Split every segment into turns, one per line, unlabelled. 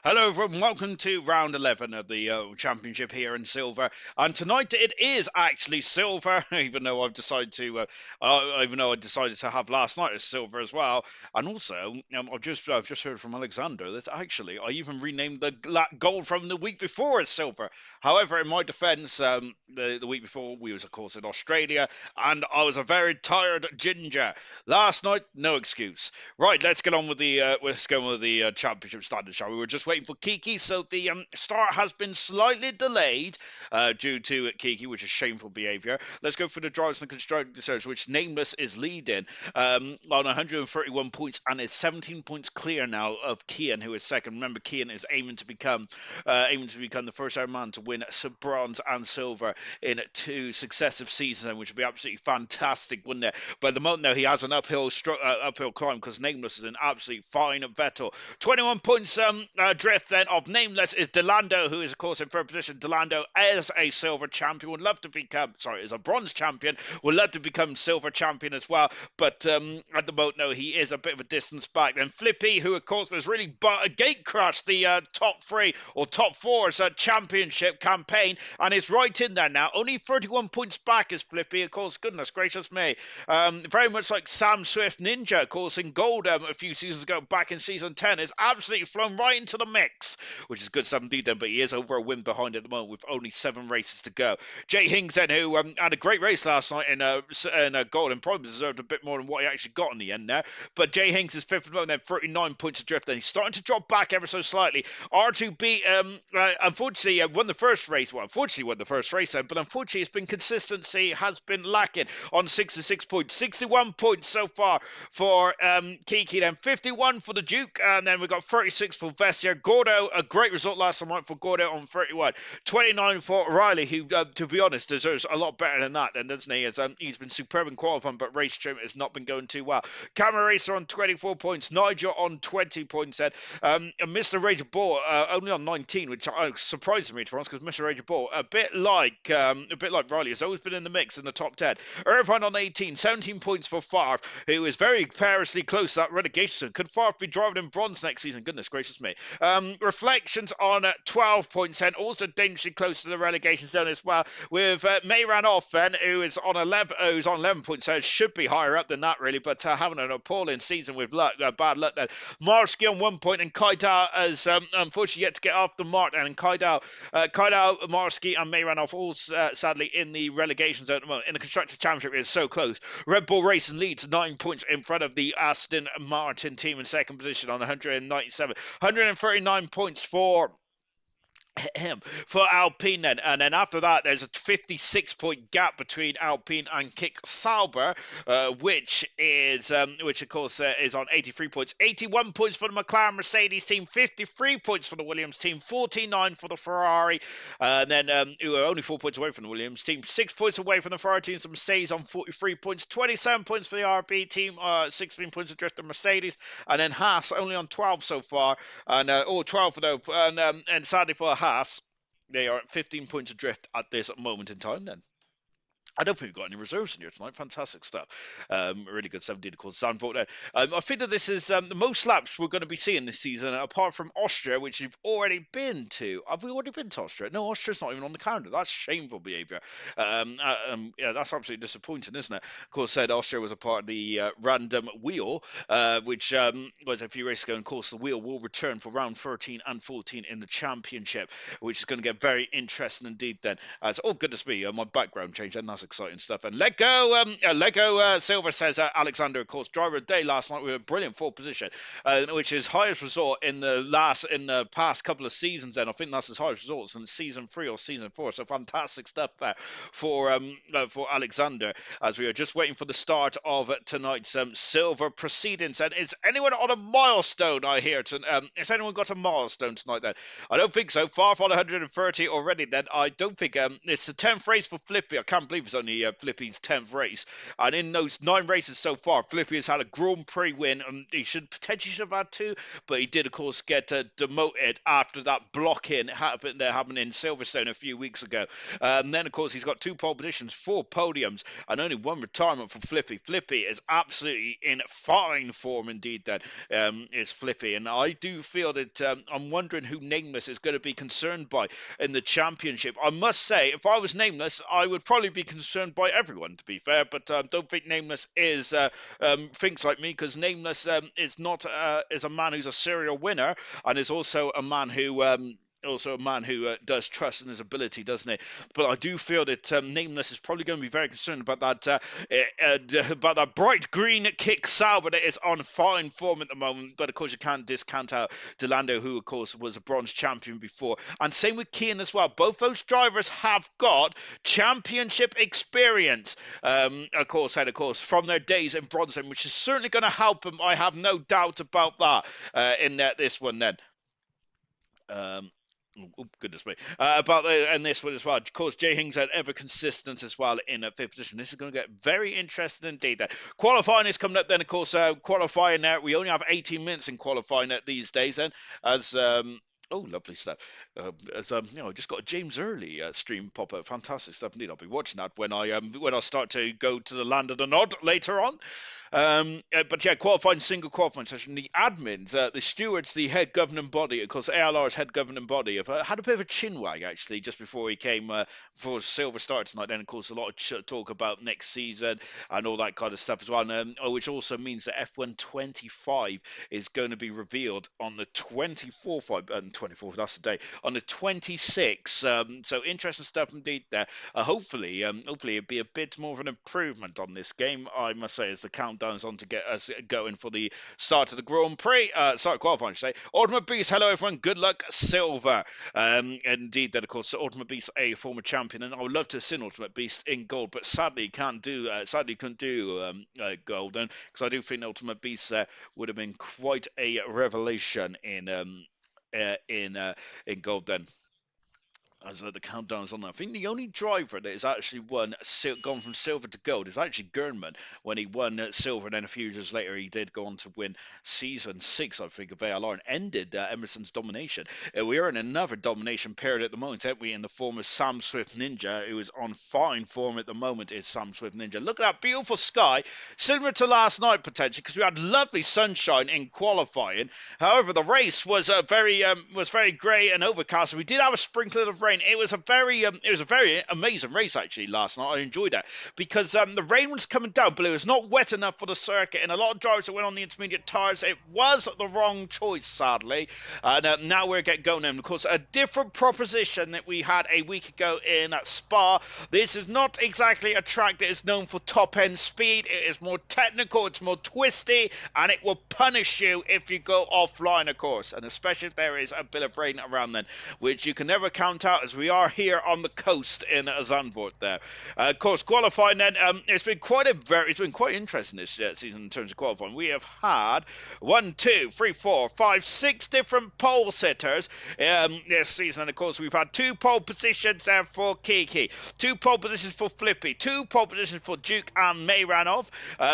Hello everyone, welcome to round 11 of the championship here in silver. And tonight it is actually silver, even though I decided to have last night as silver as well. And also, I've just heard from Alexander that actually I even renamed the gold from the week before as silver. However, in my defence, the week before we was of course in Australia, and I was a very tired ginger. Last night, no excuse. Right, let's get on with the championship standard, shall we? We're just waiting waiting for Kiki. So the start has been slightly delayed due to Kiki, which is shameful behaviour. Let's go for the drivers and constructors, which Nameless is leading on 131 points and is 17 points clear now of Kian, who is second. Remember, Kian is aiming to become the first Iron Man to win bronze and silver in 2 successive seasons, which would be absolutely fantastic, wouldn't it? But at the moment, now he has an uphill climb because Nameless is an absolute fine Vettel. 21 points drift then of Nameless is Delando, who is of course in third position. Delando is a silver champion, would love to become, is a bronze champion, would love to become silver champion as well. But at the moment, no, he is a bit of a distance back. Then Flippy, who of course has really gate crashed the top 3 or top 4's championship campaign and is right in there now. Only 31 points back is Flippy, of course. Goodness gracious me. Very much like Sam Swift Ninja, of course, in gold a few seasons ago, back in season 10, is absolutely flown right into the mix, which is good stuff indeed then, but he is over a win behind at the moment with only 7 races to go. Jay Hings then, who had a great race last night in gold and probably deserved a bit more than what he actually got in the end there, but Jay Hings is 5th at the moment, then 39 points adrift, then he's starting to drop back ever so slightly. R2B unfortunately won the first race, but unfortunately it's been consistency has been lacking on 66 points, 61 points so far for Kiki, then 51 for the Duke, and then we've got 36 for Vestia. Gordo, a great result last night for Gordo on 31. 29 for Riley, who, to be honest, deserves a lot better than that, then, doesn't he? As, he's been superb in qualifying, but race trim has not been going too well. Camera Racer on 24 points, Nigel on 20 points, then. And Mr. Rager Ball only on 19, which surprises me, to be honest, because Mr. Rager Ball, a bit like Riley, has always been in the mix in the top 10. Irvine on 18, 17 points for Favre, who is very perilously close to that relegation. Could Favre be driving in bronze next season? Goodness gracious me. Reflections on 12 points, and also dangerously close to the relegation zone as well, with May ran off then, who is on 11 points, so it should be higher up than that really, but having an appalling season with bad luck then. Marsky on 1 point, and Kaidal has unfortunately yet to get off the mark, and Kaidal, Marsky and May ran off all sadly in the relegation zone at the moment. In the Constructors' Championship, it is so close. Red Bull Racing leads 9 points in front of the Aston Martin team in second position on 197. 139 points for Alpine then, and then after that there's a 56 point gap between Alpine and Kick Sauber, which of course is on 83 points. 81 points for the McLaren Mercedes team, 53 points for the Williams team, 49 for the Ferrari, and then who are only 4 points away from the Williams team, 6 points away from the Ferrari team. So Mercedes on 43 points, 27 points for the RB team, 16 points adrift to Mercedes, and then Haas only on 12 so far, and 12 for those, and sadly for Haas, they are at 15 points adrift at this moment in time then. I don't think we've got any reserves in here tonight. Fantastic stuff. Really good 17 of course. Zandvoort there. I think that this is the most laps we're going to be seeing this season, apart from Austria, which you've already been to. Have we already been to Austria? No, Austria's not even on the calendar. That's shameful behaviour. Yeah, that's absolutely disappointing, isn't it? Of course, said Austria was a part of the random wheel, which was a few races ago. And of course, the wheel will return for round 13 and 14 in the championship, which is going to get very interesting indeed then. As oh goodness me, my background changed, and that's exciting stuff. And Lego Silver says Alexander, of course, driver of the day last night with a brilliant 4th position, which is highest result in the past couple of seasons. Then I think that's his highest result since season 3 or season 4. So fantastic stuff there for Alexander. As we are just waiting for the start of tonight's silver proceedings. And is anyone on a milestone? I hear. Has anyone got a milestone tonight? Then I don't think so. Far from 130 already. Then I don't think it's the 10th race for Flippy. I can't believe it's only Flippy's 10th race, and in those 9 races so far, Flippy has had a Grand Prix win. He should potentially have had 2, but he did of course get demoted after that block-in happened in Silverstone a few weeks ago. Then of course he's got 2 pole positions, 4 podiums, and only 1 retirement for Flippy. Flippy is absolutely in fine form indeed. Then is Flippy, and I do feel that I'm wondering who Nameless is going to be concerned by in the championship. I must say, if I was Nameless, I would probably be concerned by everyone, to be fair, but don't think Nameless is thinks like me, because Nameless is not is a man who's a serial winner, and is also a man who also a man who does trust in his ability, doesn't he? But I do feel that Nameless is probably going to be very concerned about that bright green kick Sauber that is on fine form at the moment. But of course, you can't discount out Delando, who of course was a bronze champion before, and same with Keane as well. Both those drivers have got championship experience, of course, and of course from their days in Bronson, which is certainly going to help them. I have no doubt about that in this one then. Um, Oh, goodness me. And this one as well. Of course, Jay Hings had ever consistent as well in fifth position. This is going to get very interesting indeed. Then qualifying is coming up. Then of course, qualifying there. We only have 18 minutes in qualifying these days. Then as oh, lovely stuff. I just got a James Early stream pop up. Fantastic stuff indeed. I'll be watching that when I start to go to the land of the nod later on. But yeah, single qualifying session. The admins, the stewards, the head governing body, of course, ALR's head governing body, have had a bit of a chinwag actually just before he came, before Silver started tonight. Then, of course, a lot of talk about next season and all that kind of stuff as well. Which also means that F1 25 is going to be revealed on the 24th, 24th, that's the day, on the 26th. So interesting stuff indeed there. Hopefully it'll be a bit more of an improvement on this game, I must say, as the countdown is on to get us going for the start of the Grand Prix. Start qualifying, I should say. Ultimate Beast, hello everyone. Good luck, Silver. Indeed, that of course, Ultimate Beast, a former champion, and I would love to have seen Ultimate Beast in gold, but sadly couldn't do golden, because I do think Ultimate Beast would have been quite a revelation in gold then. As the countdown's on, I think the only driver that has actually gone from silver to gold is actually Gernman, when he won silver, and then a few years later he did go on to win season 6, I think, of ALR, and ended Emerson's domination. We are in another domination period at the moment, aren't we, in the form of Sam Swift Ninja, who is on fine form at the moment, is Sam Swift Ninja. Look at that beautiful sky, similar to last night potentially, because we had lovely sunshine in qualifying. However, the race was very grey and overcast. We did have a sprinkling of rain. It was a very amazing race actually last night. I enjoyed that because the rain was coming down, but it was not wet enough for the circuit, and a lot of drivers that went on the intermediate tyres, it was the wrong choice, sadly. And now we're getting going. And of course, a different proposition that we had a week ago in Spa. This is not exactly a track that is known for top end speed. It is more technical, it's more twisty, and it will punish you if you go offline, of course, and especially if there is a bit of rain around then, which you can never count out, as we are here on the coast in Zandvoort there. Of course, qualifying then, it's been quite interesting this season in terms of qualifying. We have had 6 different pole sitters this season, and of course we've had 2 pole positions there for Kiki, 2 pole positions for Flippy, 2 pole positions for Duke and Mayranov.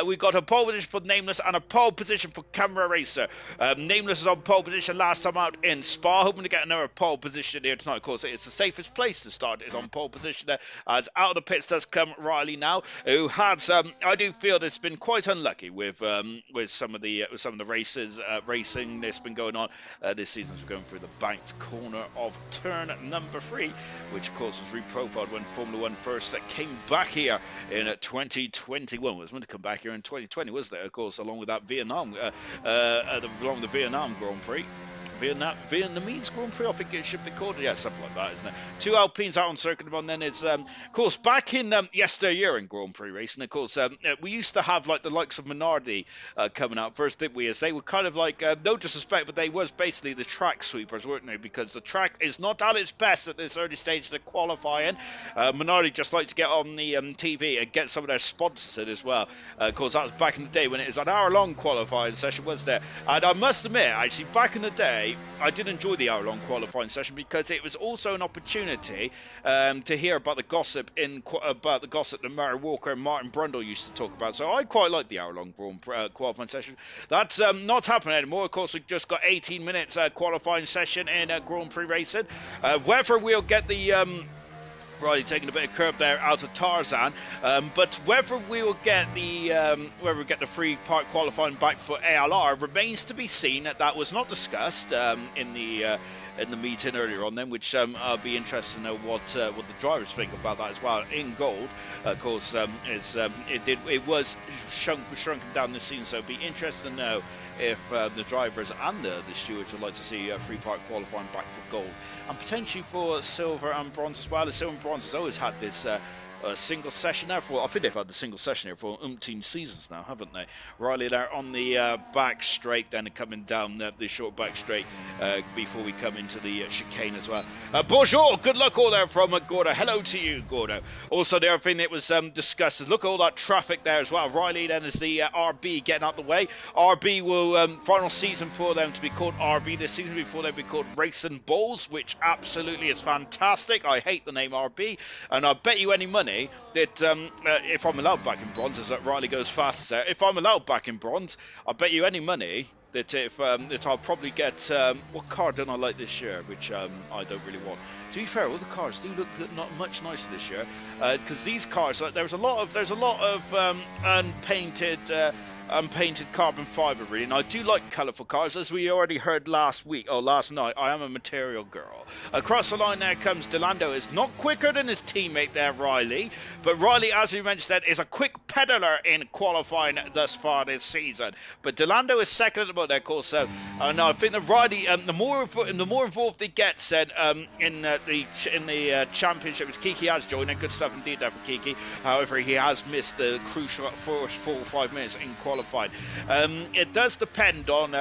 We've got a pole position for Nameless and a pole position for Camera Racer. Nameless is on pole position last time out in Spa, hoping to get another pole position here tonight. Of course, it's the safest place to start is on pole position there, as out of the pits does come Riley now, who has I do feel that's been quite unlucky with some of the racing that's been going on this season. We're going through the banked corner of turn number 3, which of course was reprofiled when Formula 1 first came back here in 2021. It was meant to come back here in 2020, wasn't it? Of course, along with that Vietnam along the Vietnam Grand Prix. Vietnamese Grand Prix, I think it should be called. Yeah, something like that, isn't it? 2 Alpines out on circuit, and then it's, of course, back in yesteryear in Grand Prix racing, of course, we used to have like the likes of Minardi coming out first, didn't we? As they were kind of like, no disrespect, but they was basically the track sweepers, weren't they? Because the track is not at its best at this early stage of the qualifying. Minardi just like to get on the TV and get some of their sponsors in as well. Of course, that was back in the day when it was an hour-long qualifying session, was there? And I must admit, actually, back in the day, I did enjoy the hour-long qualifying session because it was also an opportunity to hear about the gossip that Murray Walker and Martin Brundle used to talk about. So I quite like the hour-long qualifying session. That's not happening anymore. Of course, we've just got 18 minutes qualifying session in Grand Prix racing. Whether we'll get the Riley taking a bit of curb there out of Tarzan, but whether we will get the free part qualifying back for ALR remains to be seen. That was not discussed in the in the meeting earlier on then, which I'll be interested to know what the drivers think about that as well. In gold, of course, it was shrunken down this season, so it'd be interesting to know if the drivers and the stewards would like to see three-part qualifying back for gold, and potentially for silver and bronze as well. The silver and bronze has always had this single session there for, I think they've had the single session here for umpteen seasons now, haven't they? Riley there on the back straight, then coming down the short back straight before we come into the chicane as well. Bonjour, good luck all there from Gordo. Hello to you, Gordo. Also, the other thing that was discussed is look at all that traffic there as well. Riley then is the RB getting out the way. RB will, final season for them to be called RB this season, before they'll be called Racing Bulls, which absolutely is fantastic. I hate the name RB, and I bet you any money that if I'm allowed back in bronze, as that Riley goes fastest there, if I'm allowed back in bronze, I bet you any money that if that I'll probably get what car don't I like this year, which I don't really want. To be fair, all the cars do look not much nicer this year, because these cars, there's a lot of unpainted carbon fibre, really, and I do like colourful cars, as we already heard last night. I am a material girl. Across the line there comes Delando, is not quicker than his teammate there, Riley, but Riley, as we mentioned, is a quick pedaler in qualifying thus far this season, but Delando is second at the moment there, of course, so I think that Riley, the more involved he gets in the championship, as Kiki has joined, and good stuff indeed there for Kiki. However, he has missed the crucial first 4 or 5 minutes in qualifying. It does depend on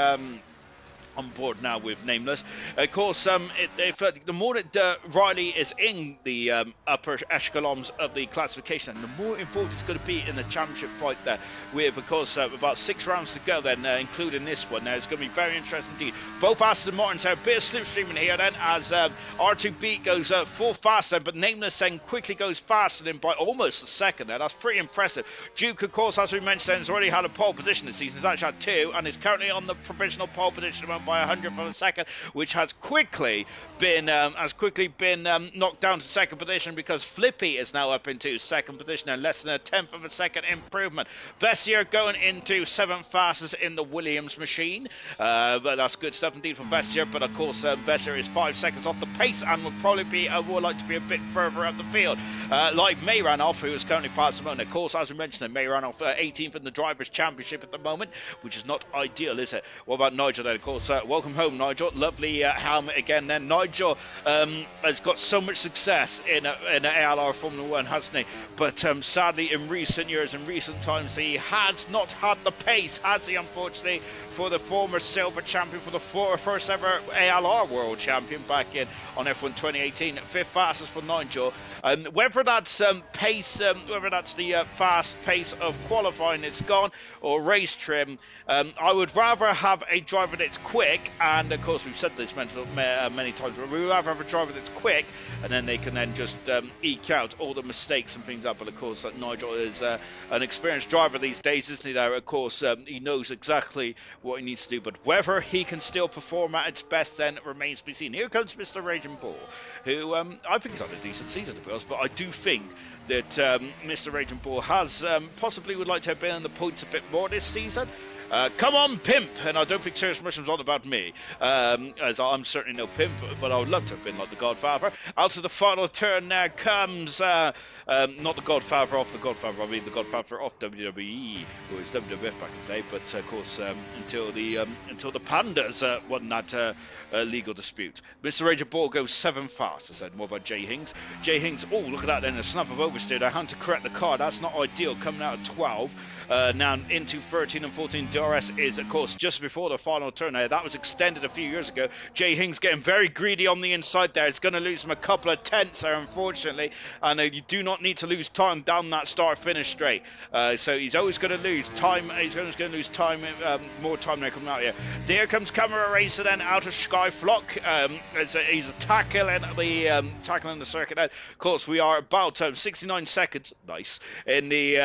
board now with Nameless. Of course, the more that Riley is in the upper echelons of the classification, the more involved it's going to be in the championship fight there. With, of course, about 6 rounds to go then, including this one. Now, it's going to be very interesting indeed. Both Aston Martins have a bit of slipstreaming here then, as R2B goes full fast then, but Nameless then quickly goes faster than by almost a second there. That's pretty impressive. Duke, of course, as we mentioned, has already had a pole position this season. He's actually had 2, and is currently on the provisional pole position by 100th of a second, which has quickly been knocked down to second position, because Flippy is now up into second position and less than a 10th of a second improvement. Vessier going into 7th fastest in the Williams machine, but that's good stuff indeed for Vessier. But of course, Vessier is 5 seconds off the pace and would probably be would like to be a bit further up the field, like May Ranoff, who is currently fast at the moment. Of course, as we mentioned, May Ranoff 18th in the Drivers' Championship at the moment, which is not ideal, is it? What about Nigel then? Of course, welcome home, Nigel. Lovely helmet again then. Nigel has got so much success in ALR Formula 1, hasn't he? But sadly, in recent years, in recent times, he has not had the pace, has he, unfortunately, for the former silver champion, for the first ever ALR world champion back on F1 2018. 5th fastest for Nigel. Whether that's pace, whether that's the fast pace of qualifying it's gone, or race trim, I would rather have a driver that's quick, and of course we've said this many times, but we would rather have a driver that's quick, and then they can then just eke out all the mistakes and things like that. But of course, Nigel is an experienced driver these days, isn't he? There, of course, he knows exactly what he needs to do, but whether he can still perform at its best then remains to be seen. Here comes Mr. Raging Bull, who I think he's had a decent season, to be honest, but I do think that Mr. Raging Bull has possibly would like to have been on the points a bit more this season. Come on, pimp! And I don't think Serious Mission's on about me, as I'm certainly no pimp, but I would love to have been like the Godfather. Out to the final turn there comes, not the Godfather off the Godfather, I mean the Godfather off WWE, who was WWF back in the day, but of course, until the Pandas won that legal dispute. Mr. Raging Bull goes 7th fast, I said. What about Jay Hings? Jay Hings, oh, look at that then, a snap of oversteer. I had to correct the car, that's not ideal, coming out of 12, now into 13 and 14. DRS is, of course, just before the final turn there. That was extended a few years ago. Jay Hings getting very greedy on the inside there. It's going to lose him a couple of tenths there, unfortunately, and you do not need to lose time down that start-finish straight. So he's always going to lose time. He's always going to lose time, more time there coming out here. There comes Camera Racer then out of Skyflock. He's tackling the circuit then. Of course, we are about 69 seconds, nice, in the,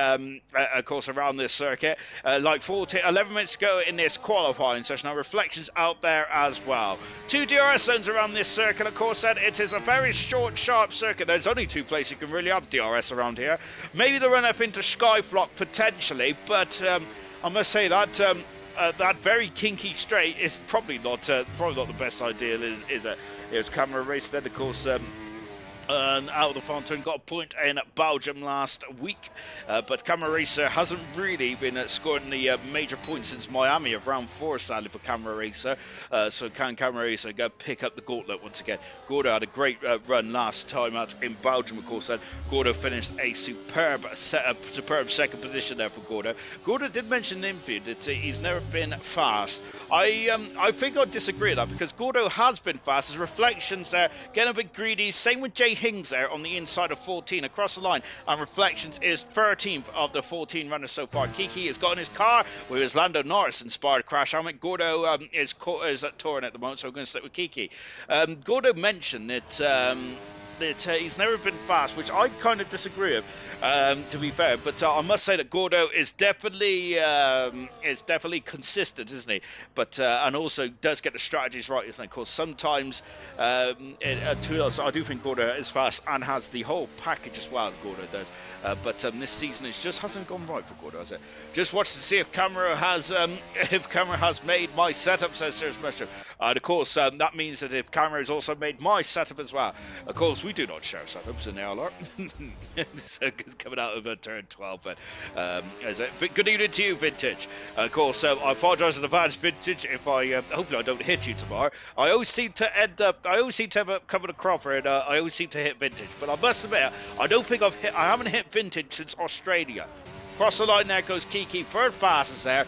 of course, around this circuit. Like 11 minutes to go in this qualifying session. Now, reflections out there as well. 2 DRS zones around this circuit. Of course, then it is a very short, sharp circuit. There's only 2 places you can really have DRS around here. Maybe the run up into Skyflock potentially, but I must say that that very kinky straight is probably not the best idea, is it? It was camera race then, of course. Out of the fountain, got a point in Belgium last week, but Camera Racer hasn't really been scoring the major points since Miami of round 4, sadly, for Camera Racer. So can Camera Racer go pick up the gauntlet once again? Gordo had a great run last time out in Belgium, of course. Then Gordo finished a superb second position there for Gordo. Gordo did mention in the interview that he's never been fast. I think I disagree with that, because Gordo has been fast. His reflections there, getting a bit greedy. Same with Jay Hings there on the inside of 14 across the line, and Reflections is 13th of the 14 runners so far. Kiki has got in his car with his Lando Norris inspired crash helmet. Gordo is at touring at the moment, so we're going to stick with Kiki. Gordo mentioned that he's never been fast, which I kind of disagree with, to be fair. But I must say that Gordo is definitely consistent, isn't he? But and also does get the strategies right, isn't he? Of course, sometimes I do think Gordo is fast and has the whole package as well. Gordo does. But this season it just hasn't gone right for Gordo, has it? Just watch to see if camera has made my setup, says Serious Mushroom. And of course, that means that if camera has also made my setup as well. Of course, we do not share setups in ALR. So coming out of turn 12, but good evening to you, Vintage. Of course, I apologise in advance, Vintage, if hopefully I don't hit you tomorrow. I always seem to have covered a cropper, and I always seem to hit Vintage. But I must admit, I haven't hit Vintage since Australia. Across the line there goes Kiki, third fastest there.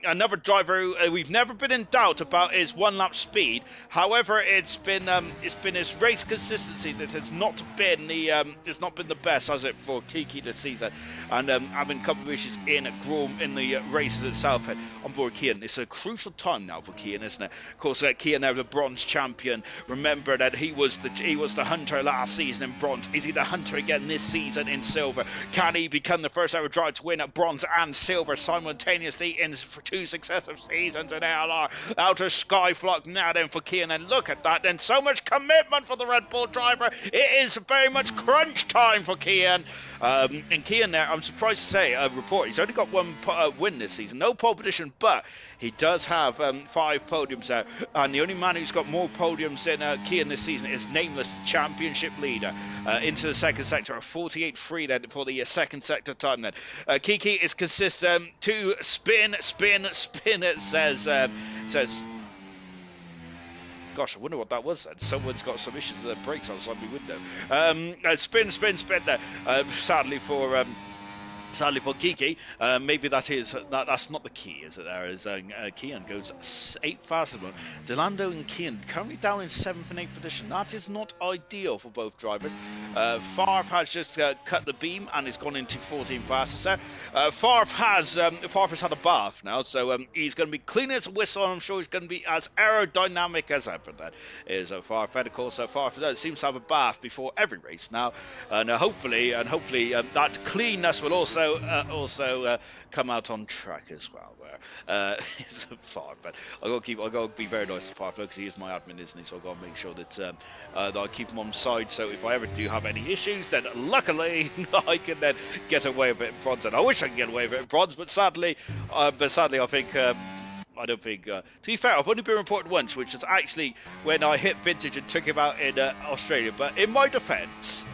Another driver who we've never been in doubt about his one-lap speed. However, it's been his race consistency that has not been the best, has it, for Kiki this season. And having a couple of issues in Grom in the races itself. On board Kian, it's a crucial time now for Kian, isn't it? Of course, Kian now the bronze champion. Remember that he was the hunter last season in bronze. Is he the hunter again this season in silver? Can he become the first ever driver to win at bronze and silver simultaneously in 2 successive seasons in ALR? Outer Skyflock now then for Kian, and look at that, then so much commitment for the Red Bull driver. It is very much crunch time for Kian. And Kian there, I'm surprised to say, report, he's only got one win this season, no pole position, but he does have 5 podiums there, and the only man who's got more podiums than Kian this season is Nameless, championship leader, into the second sector, a 48.3 then for the second sector time then. Kiki is consistent to spin, it says, gosh, I wonder what that was then. Someone's got some issues with their brakes outside my window. Spin there. Sadly for Kiki, maybe that's not the key, is it? There is Kian goes 8th fastest one. Delando and Kian currently down in 7th and 8th position. That is not ideal for both drivers. Favre has just cut the beam and has gone into 14th fastest there. Favre has had a bath now, so he's going to be clean as a whistle. I'm sure he's going to be as aerodynamic as ever. That is Favre, of course. Favre seems to have a bath before every race now, and hopefully that cleanness will also come out on track as well. There, it's Favre, but I got to be very nice to Favre because he is my admin, isn't he? So I got to make sure that I keep him on side. So if I ever do have any issues, then luckily I can then get away with it in bronze. And I wish I could get away with it in bronze, but sadly, I think. I don't think, to be fair, I've only been reported once, which is actually when I hit Vintage and took him out in Australia. But in my defence,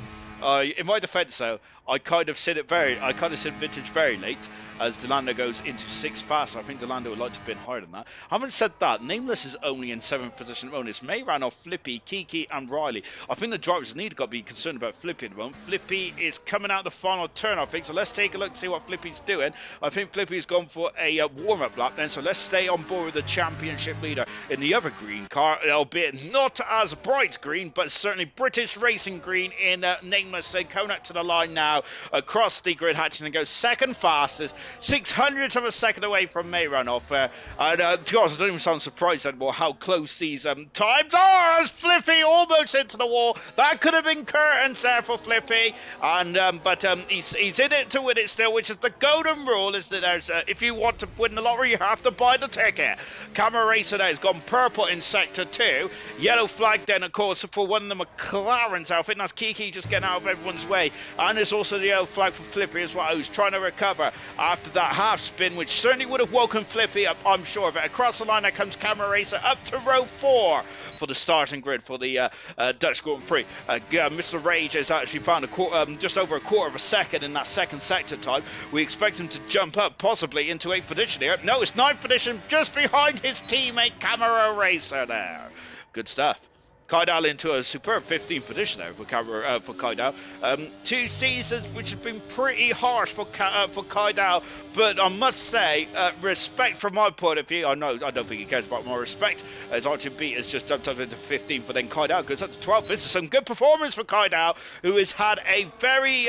though, I kind of said Vintage very late, as Delando goes into 6th fast. I think Delando would like to have been higher than that. Having said that, Nameless is only in 7th position at the moment. It's Mayran off Flippy, Kiki and Riley. I think the drivers need to be concerned about Flippy at the moment. Flippy is coming out the final turn, I think, so let's take a look and see what Flippy's doing. I think Flippy's gone for a warm-up lap then, so let's stay on board with the championship leader in the other green car, albeit not as bright green, but certainly British racing green in Nameless. They coming up to the line now across the grid hatch and goes second fastest, 600th of a second away from Mayran off. To be honest, I don't even sound surprised anymore how close these times are, as Flippy almost into the wall. That could have been curtains there for Flippy, and but he's in it to win it still, which is the golden rule, isn't it? There's if you want to win the lottery, you have to buy the ticket. Camera Racer there has gone purple in sector 2, yellow flag then of course for one of the McLarens. I think that's Kiki just getting out of everyone's way, and there's also the yellow flag for Flippy as well, who's trying to recover. after that half spin, which certainly would have woken Flippy up, I'm sure of it. Across the line, there comes Camera Racer up to row 4 for the starting grid for the Dutch Grand Prix. Mr. Rage has actually found just over a quarter of a second in that second sector time. We expect him to jump up possibly into 8th position here. No, it's 9th position, just behind his teammate Camera Racer there. Good stuff. Kaidal into a superb 15th position there for Kaidal. 2 seasons which have been pretty harsh for Kaidal, but I must say, respect from my point of view. I don't think he cares about my respect, as RTB has just jumped up into 15th, but then Kaidal goes up to 12th. This is some good performance for Kaidal, who has had a very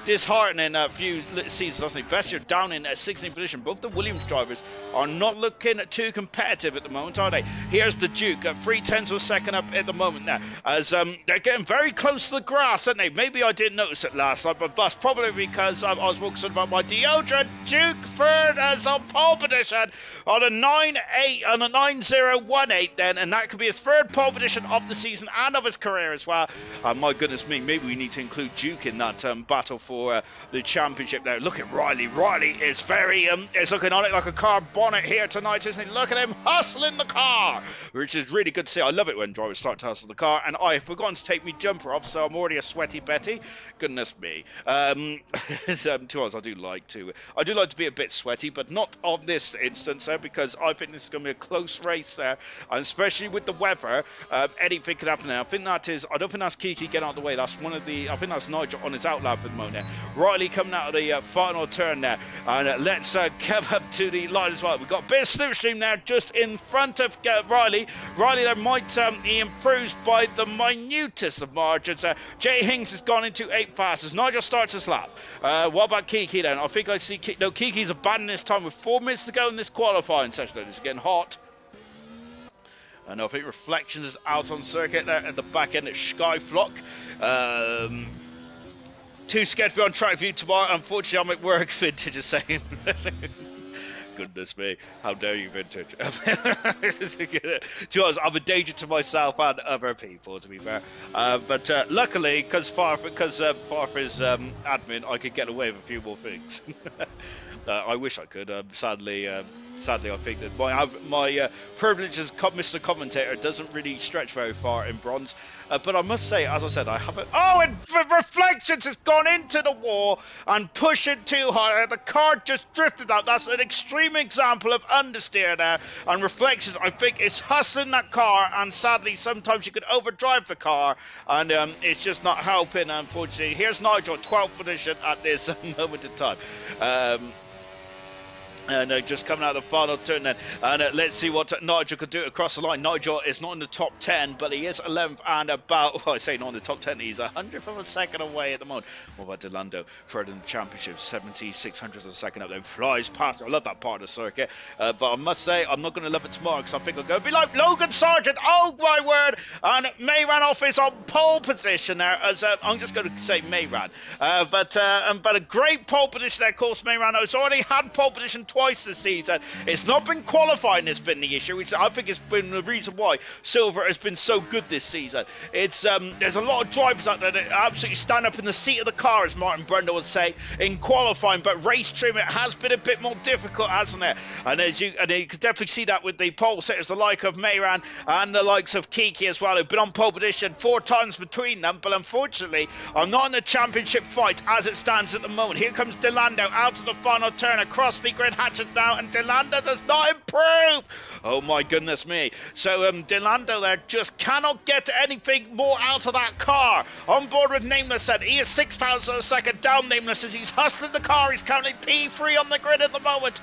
disheartening few seasons, hasn't he? Bestier down in 16th position. Both the Williams drivers are not looking too competitive at the moment, are they? Here's the Duke at 3/10 of a second up at the moment now, as they're getting very close to the grass, aren't they? Maybe I didn't notice it last night, but that's probably because I was focusing about my deodorant. Duke third as on pole position on a 9.8 on a 9.018 then, and that could be his third pole position of the season and of his career as well. My goodness me, maybe we need to include Duke in that battle for the championship there. Look at Riley. Riley is is looking on it like a car bonnet here tonight, isn't he? Look at him hustling the car, which is really good to see. I love it when drivers start to hustle the car, and I have forgotten to take my jumper off, so I'm already a sweaty Betty. Goodness me. To us, I do like to be a bit sweaty, but not on this instance there, because I think this is going to be a close race there, and especially with the weather, anything could happen there. I don't think that's Kiki getting out of the way. That's I think that's Nigel on his outlap at the moment there. Riley coming out of the final turn there, and let's come up to the line as well. We've got a bit of slipstream there just in front of Riley. Riley there might he improves by the minutest of margins. Jay Hings has gone into 8 fastest. Nigel starts his lap. What about Kiki then? I think I see Kiki's abandoning this time with 4 minutes to go in this qualifying session. It's getting hot. And I think Reflections is out on circuit there at the back end at Skyflock. Too scared to be on track view tomorrow. Unfortunately, I'm at work. Vintage is saying. Goodness me, how dare you, Vintage? To be honest, I'm a danger to myself and other people, to be fair. But luckily, because Farfa's admin, I could get away with a few more things. I wish I could. Sadly, I think that my privilege as Mr. Commentator doesn't really stretch very far in bronze. But I must say, as I said, I haven't. Oh, and Reflections has gone into the wall and pushing too hard. The car just drifted out. That's an extreme example of understeer there. And Reflections, I think, is hustling that car. And sadly, sometimes you could overdrive the car. And it's just not helping, unfortunately. Here's Nigel, 12th position at this moment in time. And just coming out of the final turn then. And let's see what Nigel could do across the line. Nigel is not in the top 10, but he is 11th and about, well, I say not in the top 10, he's 100th of a second away at the moment. What about Delando? Third in the championship, 76 hundredths of a second up, then flies past. I love that part of the circuit. But I must say, I'm not going to love it tomorrow, because I think I'm going to be like Logan Sargent. Oh, my word. And Mayran off is on pole position there. As I'm just going to say Mayran. But a great pole position there, of course, Mayran has already had pole position twice this season. It's not been qualifying that's been the issue, which I think has been the reason why Silver has been so good this season. It's there's a lot of drivers out there that absolutely stand up in the seat of the car, as Martin Brundle would say, in qualifying, but race trim it has been a bit more difficult, hasn't it? And you can definitely see that with the pole setters, the like of Mayran and the likes of Kiki as well, who've been on pole position 4 times between them, but unfortunately are not in the championship fight as it stands at the moment. Here comes Delando out of the final turn across the grid hatches now, and Delando does not improve. Oh my goodness me. So Delando there just cannot get anything more out of that car. On board with Nameless, and he is 6 thousandths of a second down Nameless as he's hustling the car. He's currently P3 on the grid at the moment.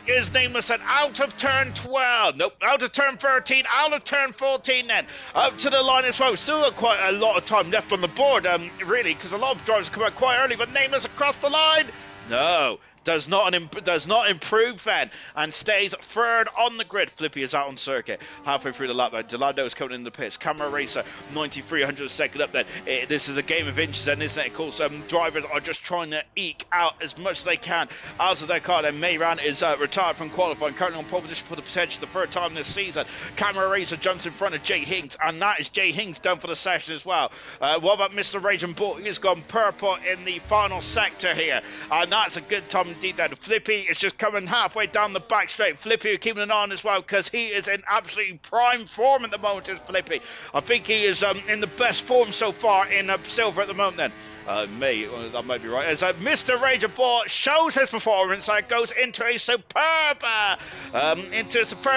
Is Nameless and out of turn 12. Nope, out of turn 13, out of turn 14 then. Up to the line as well. Still got quite a lot of time left on the board, really, because a lot of drivers come out quite early, but Nameless across the line. No, does not improve then, and stays third on the grid. Flippy is out on circuit halfway through the lap there. Delando is coming in the pits. Camera Racer 9300 second up then. This is a game of inches then, isn't it? Of course, drivers are just trying to eke out as much as they can out of their car. Then Mayran is retired from qualifying, currently on pole position for the potential the third time this season. Camera Racer jumps in front of Jay Hinks, and that is Jay Hinks done for the session as well. What about Mr. Raging Bull? He's gone purple in the final sector here, and that's a good time indeed then. Flippy is just coming halfway down the back straight. Flippy keeping an eye on as well, because he is in absolutely prime form at the moment, is Flippy. I think he is in the best form so far in silver at the moment then. That might be right. As Mr. Ranger Ball shows his performance, goes into a superb,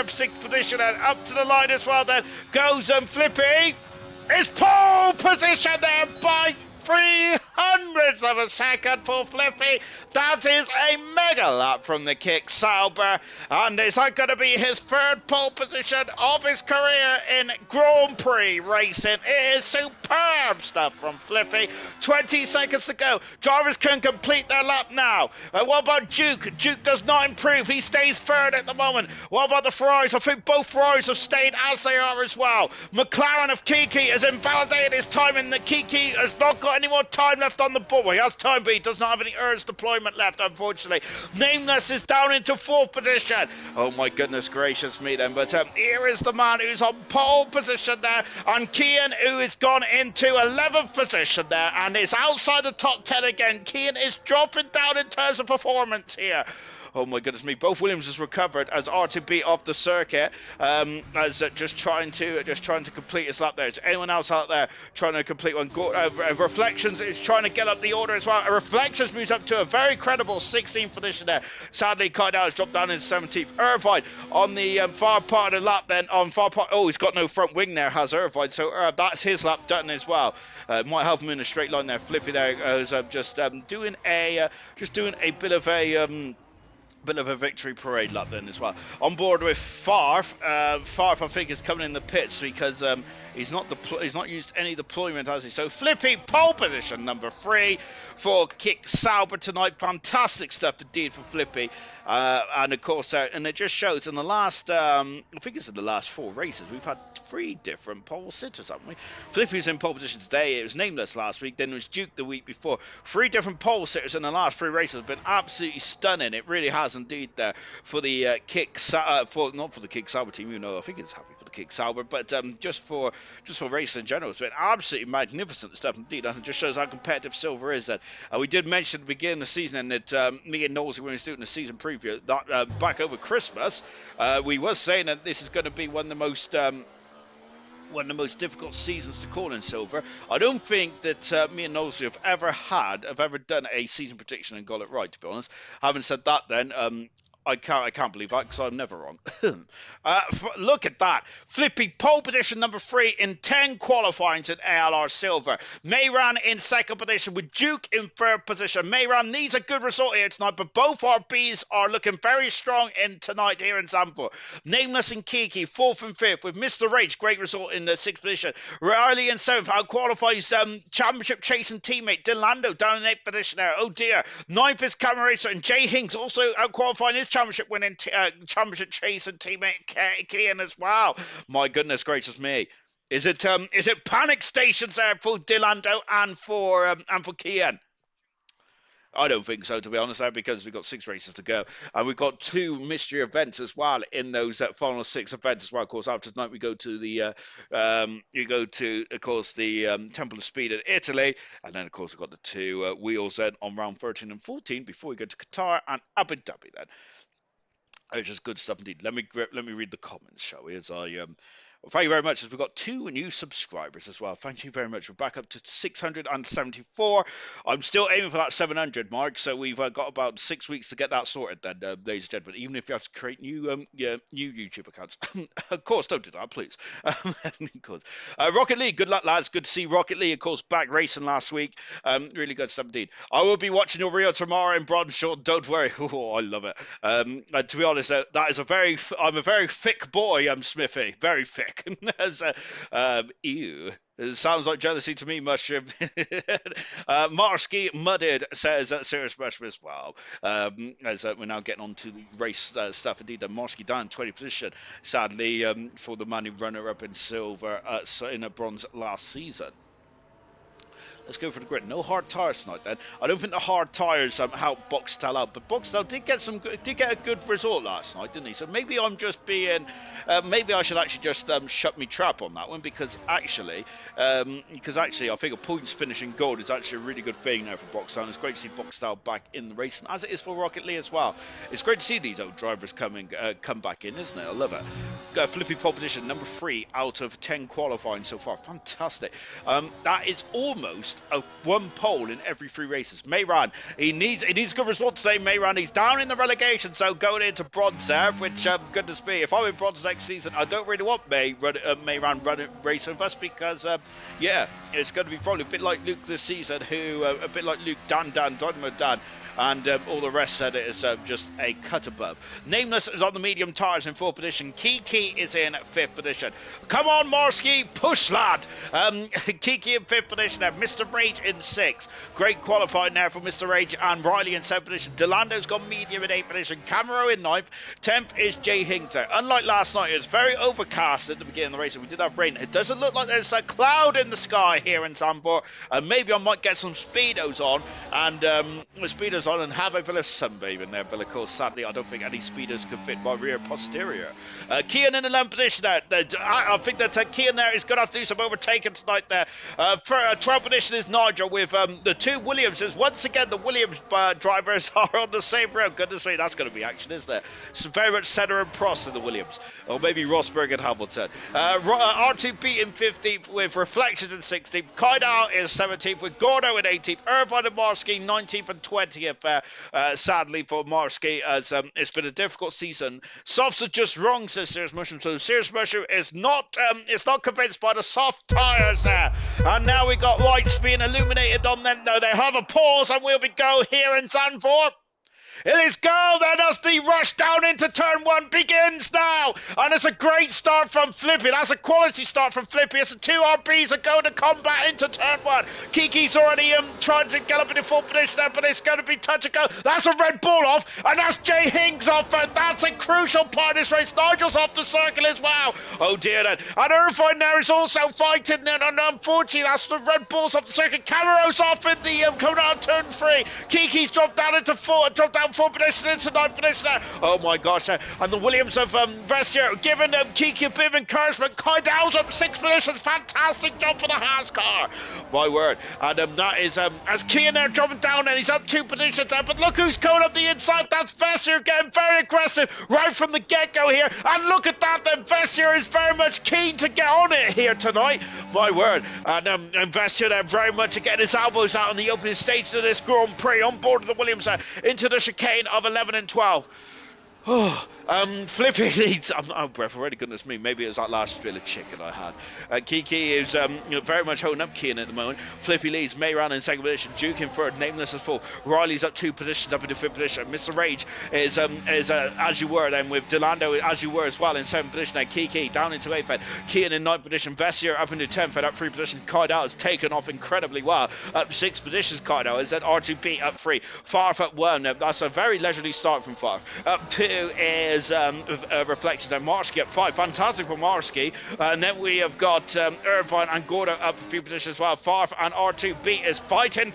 sixth position, and up to the line as well. Then goes Flippy. Is pole position there by 300ths of a second for Flippy. That is a mega lap from the Kick Sauber, and is that going to be his third pole position of his career in Grand Prix racing? It is superb stuff from Flippy. 20 seconds to go. Drivers can complete their lap now. What about Duke? Duke does not improve. He stays third at the moment. What about the Ferraris? I think both Ferraris have stayed as they are as well. McLaren of Kiki has invalidated his time in the Kiki, has not got any more time left on the board. Well, he has time, but he does not have any Urs deployment left, unfortunately. Nameless is down into fourth position. Oh my goodness gracious me then. But here is the man who's on pole position there, and Kian, who has gone into 11th position there and is outside the top 10 again. Kian is dropping down in terms of performance here. Oh my goodness me! Both Williams has recovered as R2B off the circuit, as just trying to complete his lap there. Is anyone else out there trying to complete one? Reflections is trying to get up the order as well. Reflections moves up to a very credible 16th position there. Sadly, Kydal has dropped down in 17th. Irvine on the far part of the lap then. Oh, he's got no front wing there, has Irvine. So that's his lap done as well. Might help him in a straight line there. Flippy there is just doing a bit of a victory parade lap then as well. On board with Farf. Farf, I think, is coming in the pits because he's not used any deployment, has he? So Flippy, pole position number 3 for Kick Sauber tonight. Fantastic stuff indeed for Flippy. And of course, and it just shows in the last, I think it's in the last 4 races, we've had 3 different pole sitters, haven't we? Flippy's in pole position today. It was Nameless last week. Then it was Duke the week before. 3 different pole sitters in the last 3 races have been absolutely stunning. It really has indeed there for the not for the Kick Sauber team. You know, I think it's happy for the Kick Sauber, but just for racing in general, it's been absolutely magnificent stuff indeed. And it just shows how competitive silver is. That we did mention at the beginning of the season, and that me and Knowles, when we were doing the season preview, that back over Christmas, we was saying that this is going to be one of the most difficult seasons to call in silver. I don't think that me and Knowles have ever done a season prediction and got it right, to be honest. Having said that, then I can't believe that, because I'm never wrong. Look at that. Flippy, pole position number 3 in 10 qualifyings in ALR Silver. Mayran in second position with Duke in third position. Mayran needs a good result here tonight, but both our Bs are looking very strong in tonight here in Zandvoort. Nameless and Kiki, 4th and 5th, with Mr. Rage, great result in the 6th position. Riley in 7th, out-qualifies championship chasing teammate Delando down in 8th position there. Oh dear. 9th is Camera Racer, and Jay Hinks also out-qualifying his championship winning championship chasing teammate Kian as well. My goodness gracious me. Is it panic stations there for Delando and for Kian? I don't think so, to be honest, because we've got 6 races to go. And we've got 2 mystery events as well in those final 6 events as well. Of course, after tonight, we go to the, Temple of Speed in Italy. And then, of course, we've got the 2 wheels then on round 13 and 14 before we go to Qatar and Abu Dhabi then. It's just good stuff indeed. Let me read the comments, shall we? Thank you very much, as we've got 2 new subscribers as well. Thank you very much. We're back up to 674. I'm still aiming for that 700 mark, so we've got about 6 weeks to get that sorted then, ladies and gentlemen, even if you have to create new YouTube accounts. Of course, don't do that, please. Of course. Rocket League, good luck, lads. Good to see Rocket League, of course, back racing last week. Really good stuff indeed. I will be watching your Rio tomorrow in Bronshore, don't worry. Oh, I love it. And to be honest, I'm a very thick boy, Smithy. Very thick. second. Ew. It sounds like jealousy to me, Mushroom. Marsky Mudded says Serious Mushroom as well. As we're now getting on to the race stuff. Indeed, Marsky down 20 position, sadly, for the man who runner-up in silver in a bronze last season. Let's go for the grid. No hard tires tonight, then. I don't think the hard tires help Boxtel out, but Boxtel did get a good result last night, didn't he? So maybe I'm just being, maybe I should actually just shut me trap on that one because actually, I think a points finishing gold is actually a really good thing now for Boxtel. And it's great to see Boxtel back in the race, and as it is for Rocket Lee as well. It's great to see these old drivers come back in, isn't it? I love it. Flippy pole position, number 3 out of 10 qualifying so far. Fantastic. That is almost one pole in every 3 races. Mayran, he needs a good result today. Mayran, he's down in the relegation, so going into bronze there, which goodness me, if I'm in bronze next season, I don't really want Mayran racing with us because yeah, it's going to be probably a bit like Luke this season, a bit like Luke Dynamo Dan. And all the rest said it is just a cut above. Nameless is on the medium tires in 4th position. Kiki is in 5th position. Come on, Morsky, push, lad. Kiki in 5th position there. Mr. Rage in 6th. Great qualifying there for Mr. Rage and Riley in 7th position. Delando's got medium in 8th position. Camero in 9th. 10th is Jay Hinks there. Unlike last night, it was very overcast at the beginning of the race. We did have rain. It doesn't look like there's a cloud in the sky here in Zandvoort. Maybe I might get some speedos on. And speedos on and have a bit of sunbathing in there, but of course sadly I don't think any speeders can fit my rear posterior. Kian in the 11th position there. I think that Kian there is going to have to do some overtaking tonight there. For 12th position is Nigel with the 2 Williamses. Once again the Williams drivers are on the same road. Goodness me, that's going to be action, isn't there? It's very much Senna and Prost in the Williams, or maybe Rosberg and Hamilton. R2B in 15th with Reflections in 16th. Kaidal is 17th with Gordo in 18th. Irvine and Marsky 19th and 20th. Sadly for Marsky, as it's been a difficult season. Softs are just wrong, says Serious Mushroom. So Serious Mushroom is not convinced by the soft tyres there. And now we got lights being illuminated on them. No, they have a pause and we'll be go here in Zandvoort. It is go then as the rush down into turn 1 begins now. And it's a great start from Flippy. That's a quality start from Flippy. It's the 2 RBs are going to combat into turn 1. Kiki's already trying to get up in the 4th position there, but it's going to be touch and go. That's a Red Bull off, and that's Jay Hinks off. And that's a crucial part of this race. Nigel's off the circle as well. Oh dear then. And Irvine there is also fighting then, and unfortunately that's the Red Bulls off the circuit. Camero's off in the coming out turn 3. Kiki's dropped down into 4 position into 9th position there. Oh my gosh. And the Williams of Vessier giving Kiki a bit of encouragement. Kaidal's up 6 positions. Fantastic job for the Haas car. My word. And that is as Kian there dropping down, and he's up 2 positions there. But look who's going up the inside. That's Vessier getting very aggressive right from the get-go here. And look at that. Then Vessier is very much keen to get on it here tonight. My word. And Vessier there very much getting his elbows out on the opening stage of this Grand Prix on board of the Williams into the chicane of 11 and 12. Flippy leads. I'm out of breath already, goodness me. Maybe it was that last bit of chicken I had. Kiki is very much holding up Kian at the moment. Flippy leads. Mayran in 2nd position. Duke in 3rd. Nameless is 4th. Riley's up 2 positions up into 5th position. Mr. Rage is as you were then with Delando as you were as well in 7th position. Then Kiki down into 8th. Kian in 9th position. Vessier up into 10th and up 3 positions. Kaidal has taken off incredibly well. Up 6 positions Kaidal is then R2B up 3. Farf up 1. That's a very leisurely start from Farf. Up 2 is Reflections and Marsky up 5. Fantastic for Marsky. And then we have got Irvine and Gordo up a few positions as well. Farf and R2B is fighting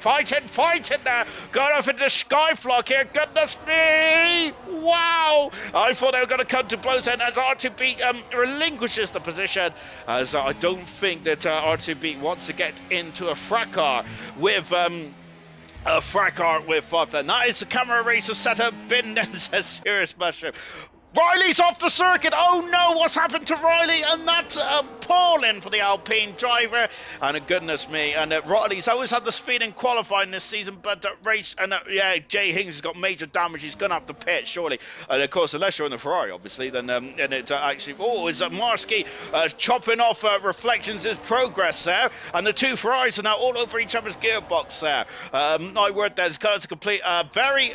there. Got off into the Skyflock here. Goodness me. Wow. I thought they were going to come to blows then as R2B relinquishes the position, as I don't think that R2B wants to get into a fracas with a fracas with Farf. And that is the camera racer setup. Bin then says Serious Mushroom. Riley's off the circuit. Oh no, what's happened to Riley? And that's appalling for the Alpine driver. And goodness me. And Riley's always had the speed in qualifying this season, but race, and yeah, Jay Hinks has got major damage. He's going to have to pit, surely. And of course, unless you're in the Ferrari, obviously, then and it's actually, it's Marsky chopping off Reflections' progress there. And the 2 Ferraris are now all over each other's gearbox there. My word, there's going to complete a very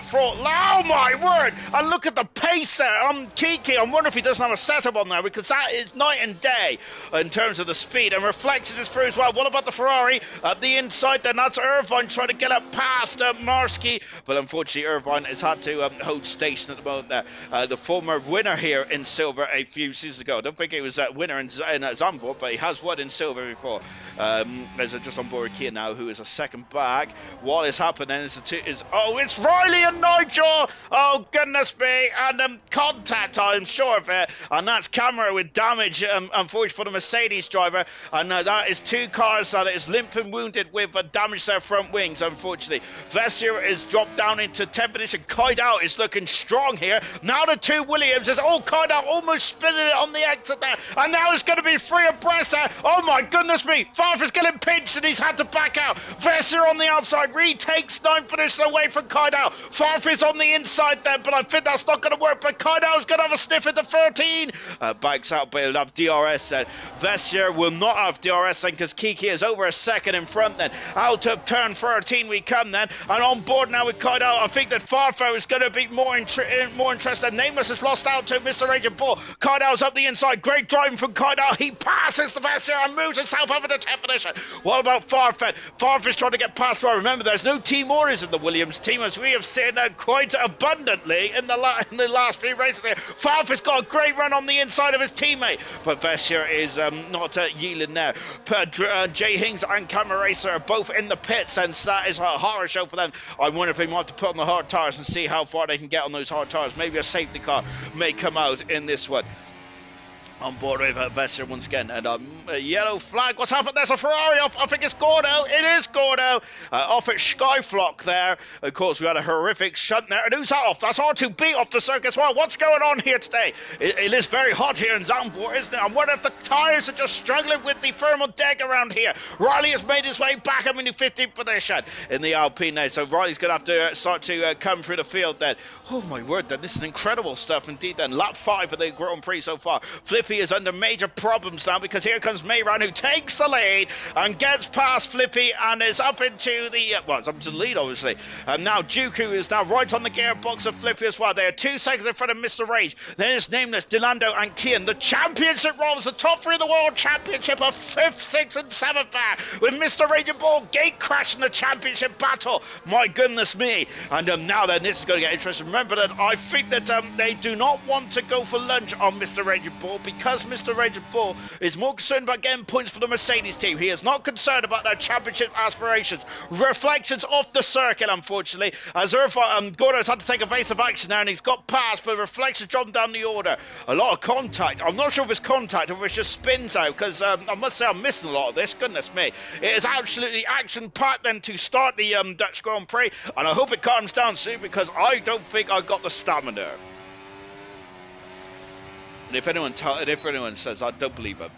fraught. Oh my word! A And look at the pace there on Kiki. I wonder if he doesn't have a setup on there, because that is night and day in terms of the speed. And Reflection is through as well. What about the Ferrari at the inside then? That's Irvine trying to get up past Marsky, but unfortunately Irvine has had to hold station at the moment there. The former winner here in silver a few seasons ago. I don't think he was a winner in Zandvoort, but he has won in silver before. There's just on board Kia now, who is a second back. What is happening is it's Riley and Nigel. Oh goodness me! And contact, I'm sure of it. And that's camera with damage, unfortunately for the Mercedes driver. And that is two cars that is limp and wounded with damage to their front wings. Unfortunately, Vessier is dropped down into 10th position. Kydal is looking strong here. Now the two Williams is Kydal almost spinning it on the exit there, and now it's going to be free abreast there. Oh my goodness me! Farfus getting pinched and he's had to back out. Vessier on the outside retakes 9th position away from Kydal. Farfus on the inside then, but I think that's not going to work. But Kydal's going to have a sniff at the 13. Backs out, but he'll have DRS then. Vessier will not have DRS then, because Kiki is over a second in front then. Out of turn 13 we come then, and on board now with Kydal. I think that Farfo is going to be more interested. Nameless has lost out to Mr. Raging Bull. Kydal's up the inside. Great driving from Kydal. He passes the Vessier and moves himself over the 10th position. What about Farfet? Farfet's trying to get past. Well, remember, there's no team orders in the Williams team, as we have seen quite abundantly in the last few races here. Farfet's got a great run on the inside of his teammate, but Vessier is not yielding there. Jay Hings and Camera Racer are both in the pits, and that is a horror show for them. I wonder if they might have to put on the hard tires and see how far they can get on those hard tires. Maybe a safety car may come out in this one. On board with Vessier once again, and a yellow flag. What's happened? There's a Ferrari off. I think it's Gordo. It is Gordo. Off at Skyflock there. Of course, we had a horrific shunt there. And who's that off? That's R2B off the circuit as well. What's going on here today? It is very hot here in Zandvoort, isn't it? I wonder if the tyres are just struggling with the thermal deck around here. Riley has made his way back up into 15th position in the Alpine now. So Riley's going to have to start to come through the field then. Oh my word, then. This is incredible stuff indeed then. Lap 5 of the Grand Prix so far. Flippy is under major problems now, because here comes Mayran, who takes the lead and gets past Flippy and is up into the it's up to the lead obviously. And now Juku is now right on the gearbox of Flippy as well. They are 2 seconds in front of Mr. Rage. Then it's Nameless, Delando and Kian. The championship rolls, the top 3 of the world championship are 5th, 6th and 7th there, with Mr. Rage and Ball gate crashing the championship battle. My goodness me. And now then this is going to get interesting. Remember that I think that they do not want to go for lunch on Mr. Rage and Ball, because Mr. Rage and Ball is more concerned about getting points for the Mercedes team. He is not concerned about their championship aspirations. Reflections off the circuit, unfortunately, as Gordo's had to take evasive action there, and he's got past, but Reflections dropping down the order. A lot of contact. I'm not sure if it's contact or if it's just spins out, because I must say I'm missing a lot of this. Goodness me. It is absolutely action-packed then to start the Dutch Grand Prix, and I hope it calms down soon, because I don't think I've got the stamina. And if anyone says I don't believe him,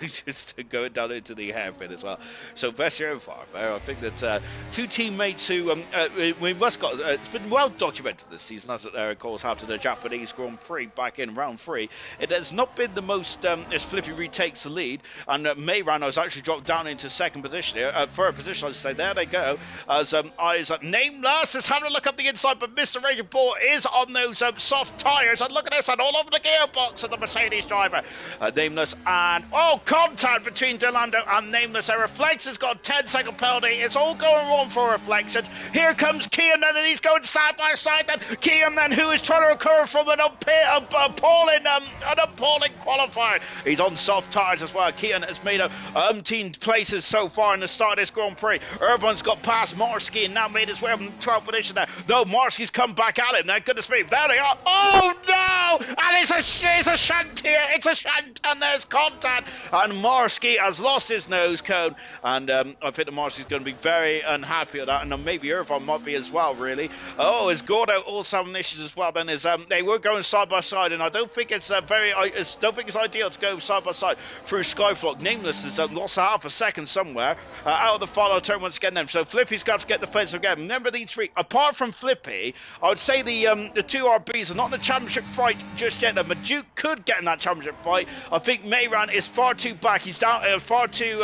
just going down into the hairpin as well. So Vessier and Farfare, I think that 2 teammates who it's been well documented this season, as it of course after the Japanese Grand Prix back in round 3. It has not been the most as Flippy retakes the lead, and Mayran has actually dropped down into 2nd position here, 3rd position I should say. There they go. As Isaac Nameless is having a look up the inside, but Mr. Rage and Ball is on those soft tyres, and look at this, and all over the gearbox of the Mercedes driver. Nameless, and contact between Delando and Nameless. A Reflection's got a 10-second penalty. It's all going wrong for Reflections. Here comes Kian, and he's going side by side then. Kian then, who is trying to recover from an appalling qualifier. He's on soft tyres as well. Kian has made a umpteen places so far in the start of this Grand Prix. Urban's got past Marsky and now made his way up in 12th position there. No, Marsky's come back at him now. Goodness me. There they are. Oh no! And it's a shunt here. It's a shunt, and there's contact. And Marsky has lost his nose cone, and I think that Marsky's going to be very unhappy with that, and maybe Irvine might be as well, really. Oh, is Gordo also having issues as well? Then is they were going side by side, and I don't think it's it's ideal to go side by side through Skyflock. Nameless has lost half a second somewhere out of the final turn once again. Then so Flippy's got to get the fence again. Remember these 3. Apart from Flippy, I would say the 2 RBs are not in the championship fight just yet. The Duke could get in that championship fight. I think Mayran is far too back. He's down far too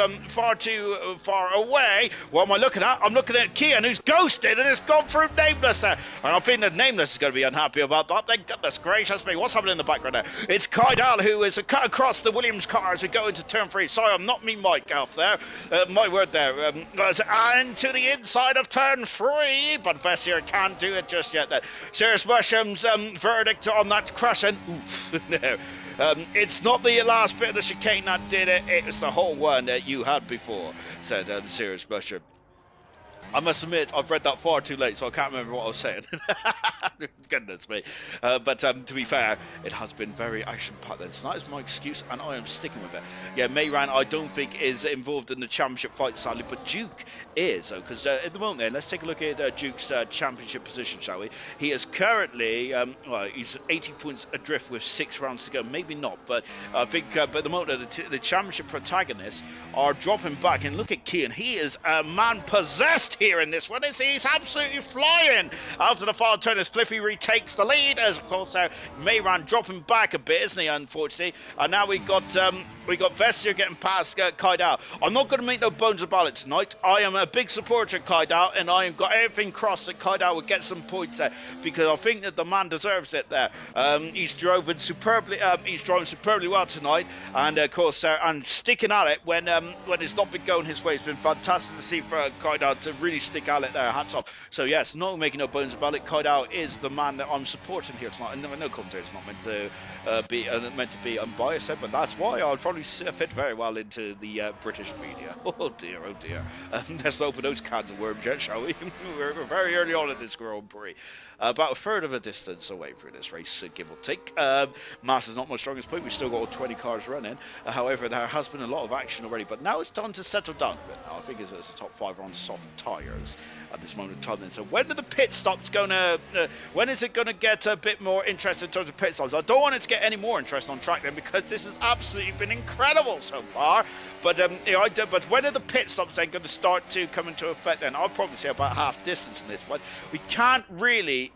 far away. What am I looking at? I'm looking at Kian, who's ghosted and it's gone through Nameless there. And I think that Nameless is going to be unhappy about that. Thank goodness gracious me. What's happening in the background there? It's Kydal who is cut across the Williams car as we go into turn 3. Sorry, I'm not me mic off there. My word there. And to the inside of turn 3, but Vessier can't do it just yet then. Serious Rusham's verdict on that crash, and oof, no. It's not the last bit of the chicane that did it, it's the whole one that you had before, said Serious Rusham. I must admit, I've read that far too late, so I can't remember what I was saying. Goodness me. But to be fair, it has been very action-packed then. So that is my excuse, and I am sticking with it. Yeah, Mayran, I don't think is involved in the championship fight, sadly, but Duke is. Because at the moment then, let's take a look at Duke's championship position, shall we? He is currently, well, he's 80 points adrift with 6 rounds to go. Maybe not, but I think but at the moment the championship protagonists are dropping back. And look at Kian. He is a man possessed here in this one. He's absolutely flying out of the far turn as Flippy retakes the lead, as of course Mayran dropping back a bit, isn't he, unfortunately. And now we got Vestier getting past Kydal. I'm not going to make no bones about it tonight. I am a big supporter of Kydal, and I have got everything crossed that Kydal would get some points there, because I think that the man deserves it there. He's driving superbly well tonight, and of course and sticking at it when it's not been going his way. It's been fantastic to see for Kydal to really stick at it there. Hats off. So yes, not making no bones about it. Kydal is the man that I'm supporting here tonight. And no commentator is not meant to be unbiased, but that's why I'll probably fit very well into the British media. Oh dear, oh dear. Let's open those cans of worms yet, shall we? We're very early on in this Grand Prix. About a third of a distance away through this race, give or take. Master's not my strongest point. We've still got all 20 cars running. However, there has been a lot of action already, but now it's time to settle down a bit. Now, I think it's the top 5 are on soft tyres at this moment in time. Then, so when are the pit stops gonna? When is it gonna get a bit more interesting in terms of pit stops? I don't want it to get any more interest on track then, because this has absolutely been incredible so far. But but when are the pit stops then going to start to come into effect? Then I'll probably say about half distance in this one. We can't really.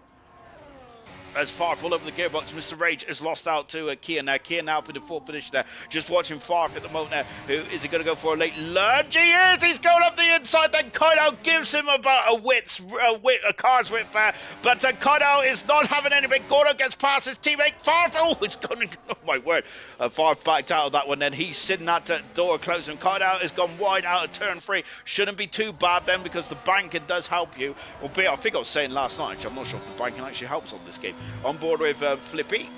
As far full over the gearbox, Mr. Rage is lost out to Kian now. Kian now up in the 4th position there. Just watching Farf at the moment there. Who is he going to go for a late lunge? He is! He's going up the inside. Then Kydal gives him about a car's width there. But Kydal is not having anything. Gordo gets past his teammate. Farf, oh, it's going. Oh my word. Farf backed out of that one then. He's sitting that door closed. And Kydal has gone wide out of turn 3. Shouldn't be too bad then, because the banking does help you. Albeit, I think I was saying last night, actually, I'm not sure if the banking actually helps on this game. On board with Flippy,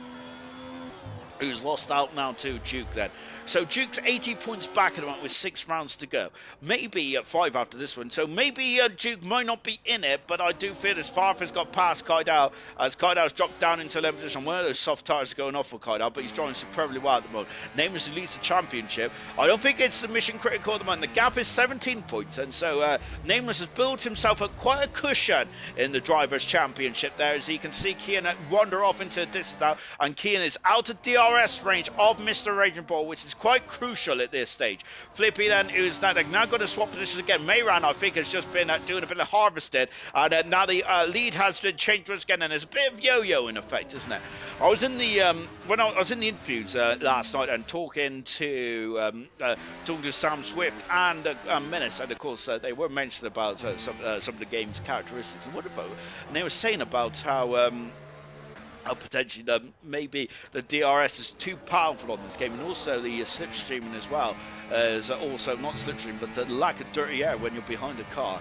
who's lost out now to Duke then. So Duke's 80 points back at the moment with 6 rounds to go. Maybe 5 after this one. So maybe Duke might not be in it, but I do feel as Farf has got past Kydal, as Kydal's dropped down into 11th position. One of those soft tires going off for Kydal, but he's driving superbly well at the moment. Nameless leads the championship. I don't think it's the mission critical at the moment. The gap is 17 points, and so Nameless has built himself up quite a cushion in the Drivers' Championship there, as you can see Kian wander off into the distance now, and Kian is out of DRS range of Mr. Raging Ball, which is quite crucial at this stage. Flippy then, who's now going to swap positions again. Mayran, I think, has just been doing a bit of harvesting, and now the lead has been changed once again, and there's a bit of yo-yo in effect, isn't it? I was in the when I was in the interviews last night and talking to Sam Swift and Menace, and of course they were mentioning about some of the game's characteristics. And they were saying about how potentially maybe the DRS is too powerful on this game, and also the slipstreaming as well is also not slipstream, but the lack of dirty air when you're behind a car.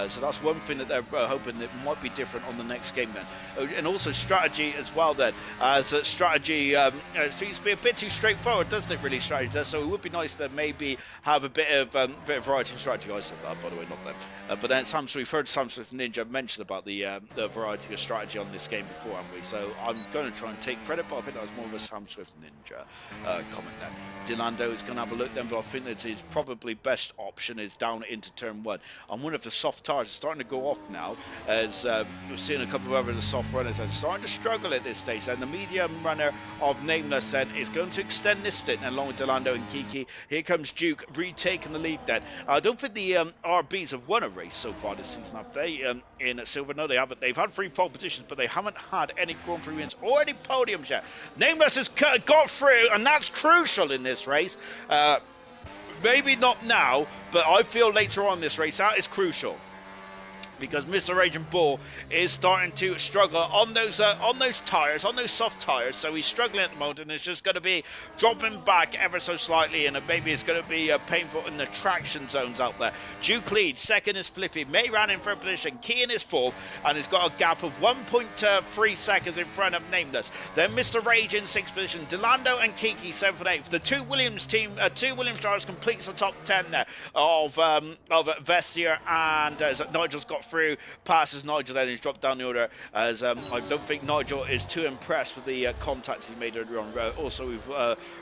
So that's one thing that they're hoping that might be different on the next game then. And also strategy as well then, as strategy seems to be a bit too straightforward, doesn't it, really, strategy does? So it would be nice to maybe have a bit of variety in strategy. I said that, by the way, not them. But then we've heard Sam Swift Ninja mention about the variety of strategy on this game before, haven't we? So I'm going to try and take credit, but I think that was more of a Sam Swift Ninja comment then. Delando is going to have a look then, but I think that his probably best option is down into turn 1. I'm wondering if the soft tires are starting to go off now, as we've seen a couple of other soft runners are starting to struggle at this stage. And the medium runner of Nameless then is going to extend this stint along with Delando and Kiki. Here comes Duke retaking the lead then. I don't think the RBs have won a race so far this season, have they? In Silver, no, they haven't. They've had 3 pole positions, but they haven't had any Grand Prix wins or any podiums yet. Nameless has got through, and that's crucial in this race. Maybe not now, but I feel later on this race that is crucial, because Mr. Raging Bull is starting to struggle on those tires, on those soft tires. So he's struggling at the moment, and it's just going to be dropping back ever so slightly, and maybe it's going to be painful in the traction zones out there. Duke leads, second is Flippy. May ran in third position, Kean is fourth, and he's got a gap of 1.3 seconds in front of Nameless. Then Mr. Rage in sixth position, Delando and Kiki seventh and eighth. The two Williams drivers completes the top 10 there of Vestier, and Nigel's got through, passes Nigel, then he's dropped down the order, as I don't think Nigel is too impressed with the contacts he made earlier on. Also with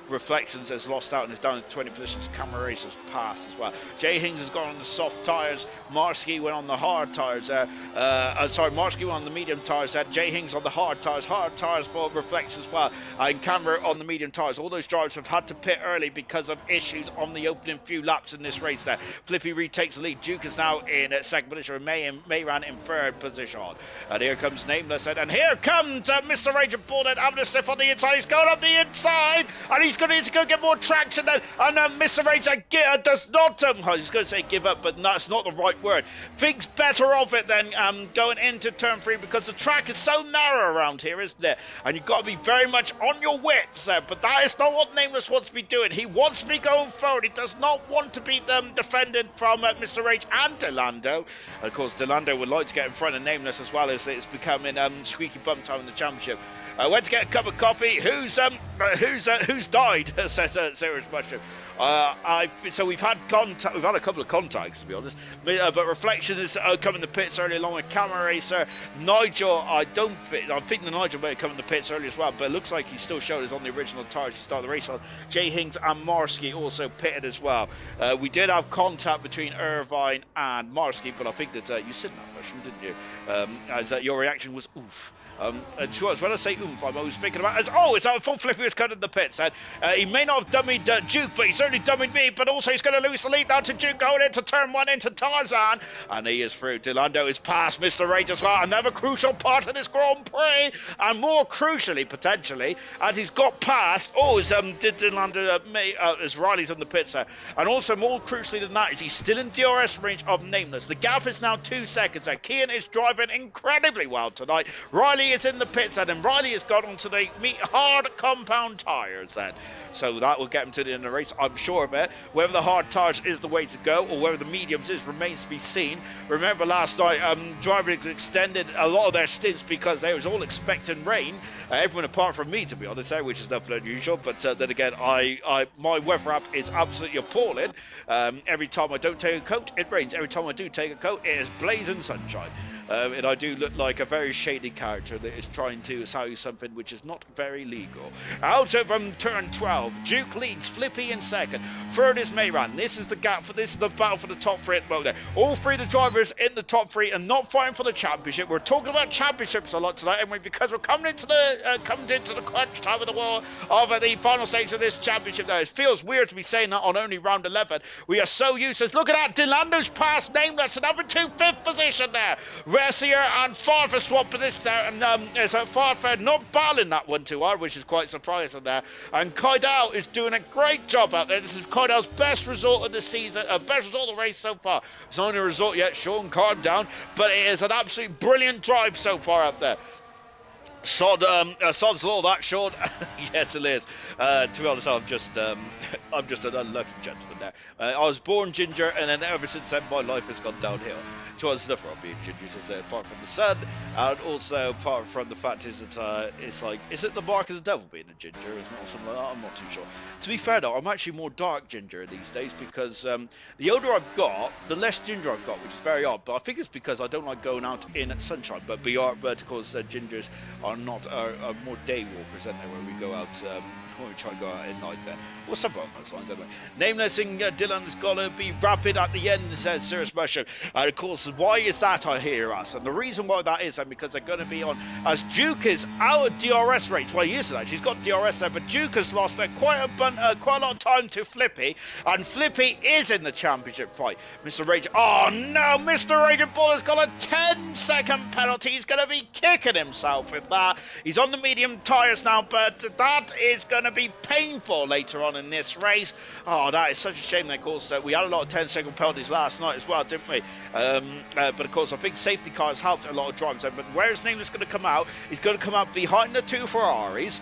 Reflections has lost out and is down in 20 positions. Camera Race has passed as well. Jay Hings has gone on the soft tyres. Marsky went on the hard tyres there. Marsky went on the medium tyres there. Jay Hings on the hard tyres for Reflections as well. And Camera on the medium tyres. All those drivers have had to pit early because of issues on the opening few laps in this race there. Flippy retakes the lead. Duke is now in second position, and May ran in third position. And here comes Nameless, and here comes Mr. Ranger Bull having a sniff on the inside. He's going up the inside, and he's going to go get more traction then. And Mr. Ranger does not, I was going to say give up, but that's not the right word. Thinks better of it than going into turn 3, because the track is so narrow around here, isn't it? And you've got to be very much on your wits there, but that is not what Nameless wants to be doing. He wants to be going forward. He does not want to be defended from Mr. Rage and Delando. And of course, Delando would like to get in front of Nameless, as well as it's becoming squeaky bum time in the championship. Went to get a cup of coffee. Who's died? Says Serious Mushroom. So we've had contact. We've had a couple of contacts, to be honest. But Reflection is coming to the pits early, along with Camera Racer. Nigel, I think the Nigel may have come in the pits early as well, but it looks like he still showed us on the original tires to start the race on. Jay Hings and Marsky also pitted as well. We did have contact between Irvine and Marsky, but I think that you said that mushroom, didn't you? As your reaction was oof. And sure, when I say oomph, I'm always thinking about it's a full Flippy was cut in the pits, and he may not have dummied Duke, but he certainly dummied me. But also he's going to lose the lead now to Duke, going into turn 1 into Tarzan, and he is through. Delando is past Mr. Rage as well, another crucial part of this Grand Prix, and more crucially potentially, as he's got past. Did Delando as Riley's in the pits there, and also more crucially than that is he's still in DRS range of Nameless. The gap is now 2 seconds there. Kean is driving incredibly well tonight. Riley is in the pits then, and Riley has got onto the hard compound tyres then. So that will get him to the end of the race, I'm sure of it. Whether the hard tyres is the way to go, or whether the mediums is, remains to be seen. Remember last night, drivers extended a lot of their stints because they was all expecting rain. Everyone apart from me, to be honest, which is nothing unusual. But then again, my weather app is absolutely appalling. Every time I don't take a coat, it rains. Every time I do take a coat, it is blazing sunshine. And I do look like a very shady character that is trying to sell you something which is not very legal. Out of turn 12, Duke leads, Flippy in second. Third is Mayran. This is the battle for the top 3 at the moment. All 3 of the drivers in the top 3 and not fighting for the championship. We're talking about championships a lot tonight, and because we're coming into the crunch time of the world of the final stage of this championship. Now, it feels weird to be saying that on only round 11. We are so used to. Look at that, Delando's past Nameless, number 2, 5th position there. Ressier and Farfer swap position there, and Farfer not battling that one too hard, which is quite surprising there. And Kaidal is doing a great job out there. This is Kaidal's best result of the season, best result of the race so far. It's not only a result yet, Sean calm down, but it is an absolutely brilliant drive so far out there. Sod's law, that, Sean. Yes, it is. To be honest, I'm just an unlucky gentleman there. I was born ginger, and then ever since then, my life has gone downhill. So it's nothing wrong being ginger, to say, apart from the sun, and also apart from the fact is that it's like, is it the mark of the devil being a ginger? Is it not something like that? I'm not too sure. To be fair though, I'm actually more dark ginger these days, because the older I've got, the less ginger I've got, which is very odd. But I think it's because I don't like going out in sunshine. But because gingers are more day walkers, aren't they? When we go out Before we try to go out at night then. Or something along those lines anyway. Nameless and Dylan's got to be rapid at the end, says Serious Mushroom. And of course, why is that, I hear us? And the reason why that is because they're going to be on, as Duke is out of DRS range. Well, he isn't actually. He's got DRS there, but Duke has lost quite a lot of time to Flippy. And Flippy is in the championship fight. Mr. Rage. Oh no, Mr. Raging Bull has got a 10-second penalty. He's going to be kicking himself with that. He's on the medium tyres now, but that is going to be painful later on in this race. Oh, that is such a shame. Of course, we had a lot of 10-second penalties last night as well, didn't we? But of course, I think safety cars helped a lot of drivers. But where is Nameless going to come out? He's going to come out behind the two Ferraris.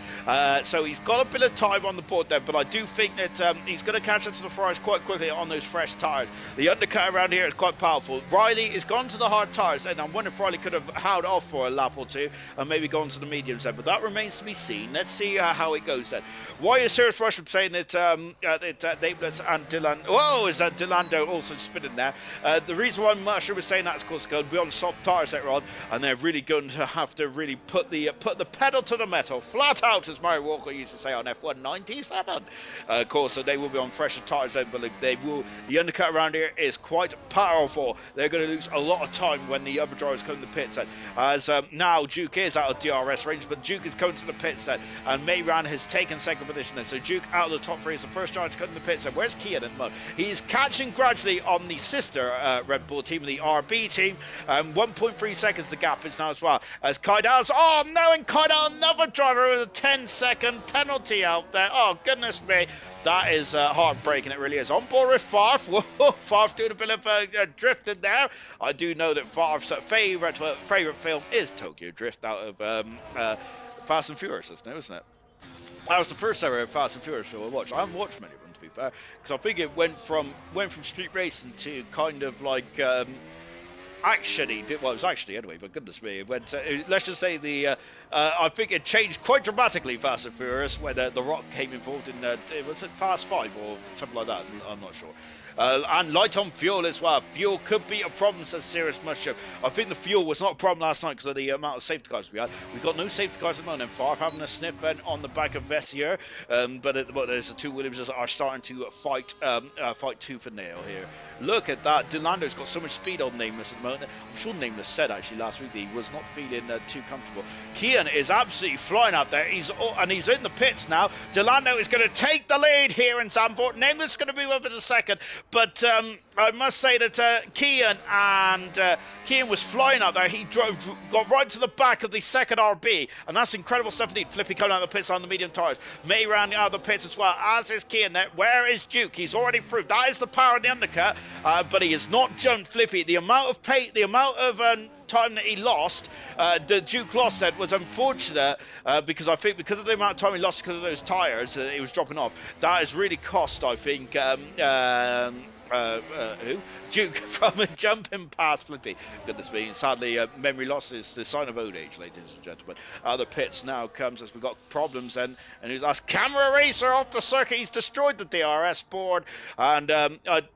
So he's got a bit of time on the board there, but I do think that he's going to catch up to the Ferraris quite quickly on those fresh tyres. The undercut around here is quite powerful. Riley has gone to the hard tyres, and I wonder if Riley could have held off for a lap or two and maybe gone to the mediums there, but that remains to be seen. Let's see how it goes then. Why is Serious Russian saying that Nameless and Dylan... Whoa, is that Delando also spinning there? The reason why Mushroom was saying that is because it's going to be on soft tyres later on, and they're really going to have to really put the pedal to the metal, flat out, as Mario Walker used to say on F1 97. Of course, so they will be on fresher tyres then, but they will... The undercut around here is quite powerful. They're going to lose a lot of time when the other drivers come to the pits then. As now Duke is out of DRS range, but Duke is going to the pits then, and Mayran has taken second position then. So Duke out of the top three is the first driver to come to the pits then. Where's Kian at the moment? He is catching gradually on the sister Red Bull team, the RB team. 1.3 seconds the gap is now as well. As Kaidal's, oh no, and Kaidal, another driver with a 10-second penalty out there. Oh goodness me. That is heartbreaking, it really is. On board with Farf. Whoa, Farf doing a bit of drifting there. I do know that Farf's favourite film is Tokyo Drift out of Fast and Furious, isn't it? That was the first ever Fast and Furious film I watched. I haven't watched many of them, to be fair, because I think it went from street racing to kind of like actiony. Well, it was actually anyway, but goodness me, it went. Let's just say I think it changed quite dramatically, Fast and Furious, when The Rock came involved in was it Fast 5 or something like that? I'm not sure. And light on fuel as well. Fuel could be a problem, says Serious Mushroom. I think the fuel was not a problem last night because of the amount of safety cars we had. We've got no safety cars at the moment. Far having a sniff then on the back of Vessier. But there's the two Williamses that are starting to fight tooth and nail here. Look at that. Delando's got so much speed on Nameless at the moment. I'm sure Nameless said actually last week that he was not feeling too comfortable. Kian is absolutely flying up there. He's in the pits now. Delando is going to take the lead here in Zandvoort. Nameless is going to be with it a second. But I must say that Kian was flying up there. He got right to the back of the second RB, and that's incredible stuff indeed. Flippy coming out of the pits on the medium tyres. May round out of the pits as well, as is Kian there. Where is Duke? He's already through. That is the power of the undercut, but he has not jumped Flippy. The amount of time that he lost, the Duke lost that was unfortunate because I think because of the amount of time he lost because of those tyres, he was dropping off. That has really cost, I think, Duke from jumping past Flippy. Goodness me, sadly, memory loss is the sign of old age, ladies and gentlemen. The pits now comes as we've got problems, and that's Camera Racer off the circuit. He's destroyed the DRS board, and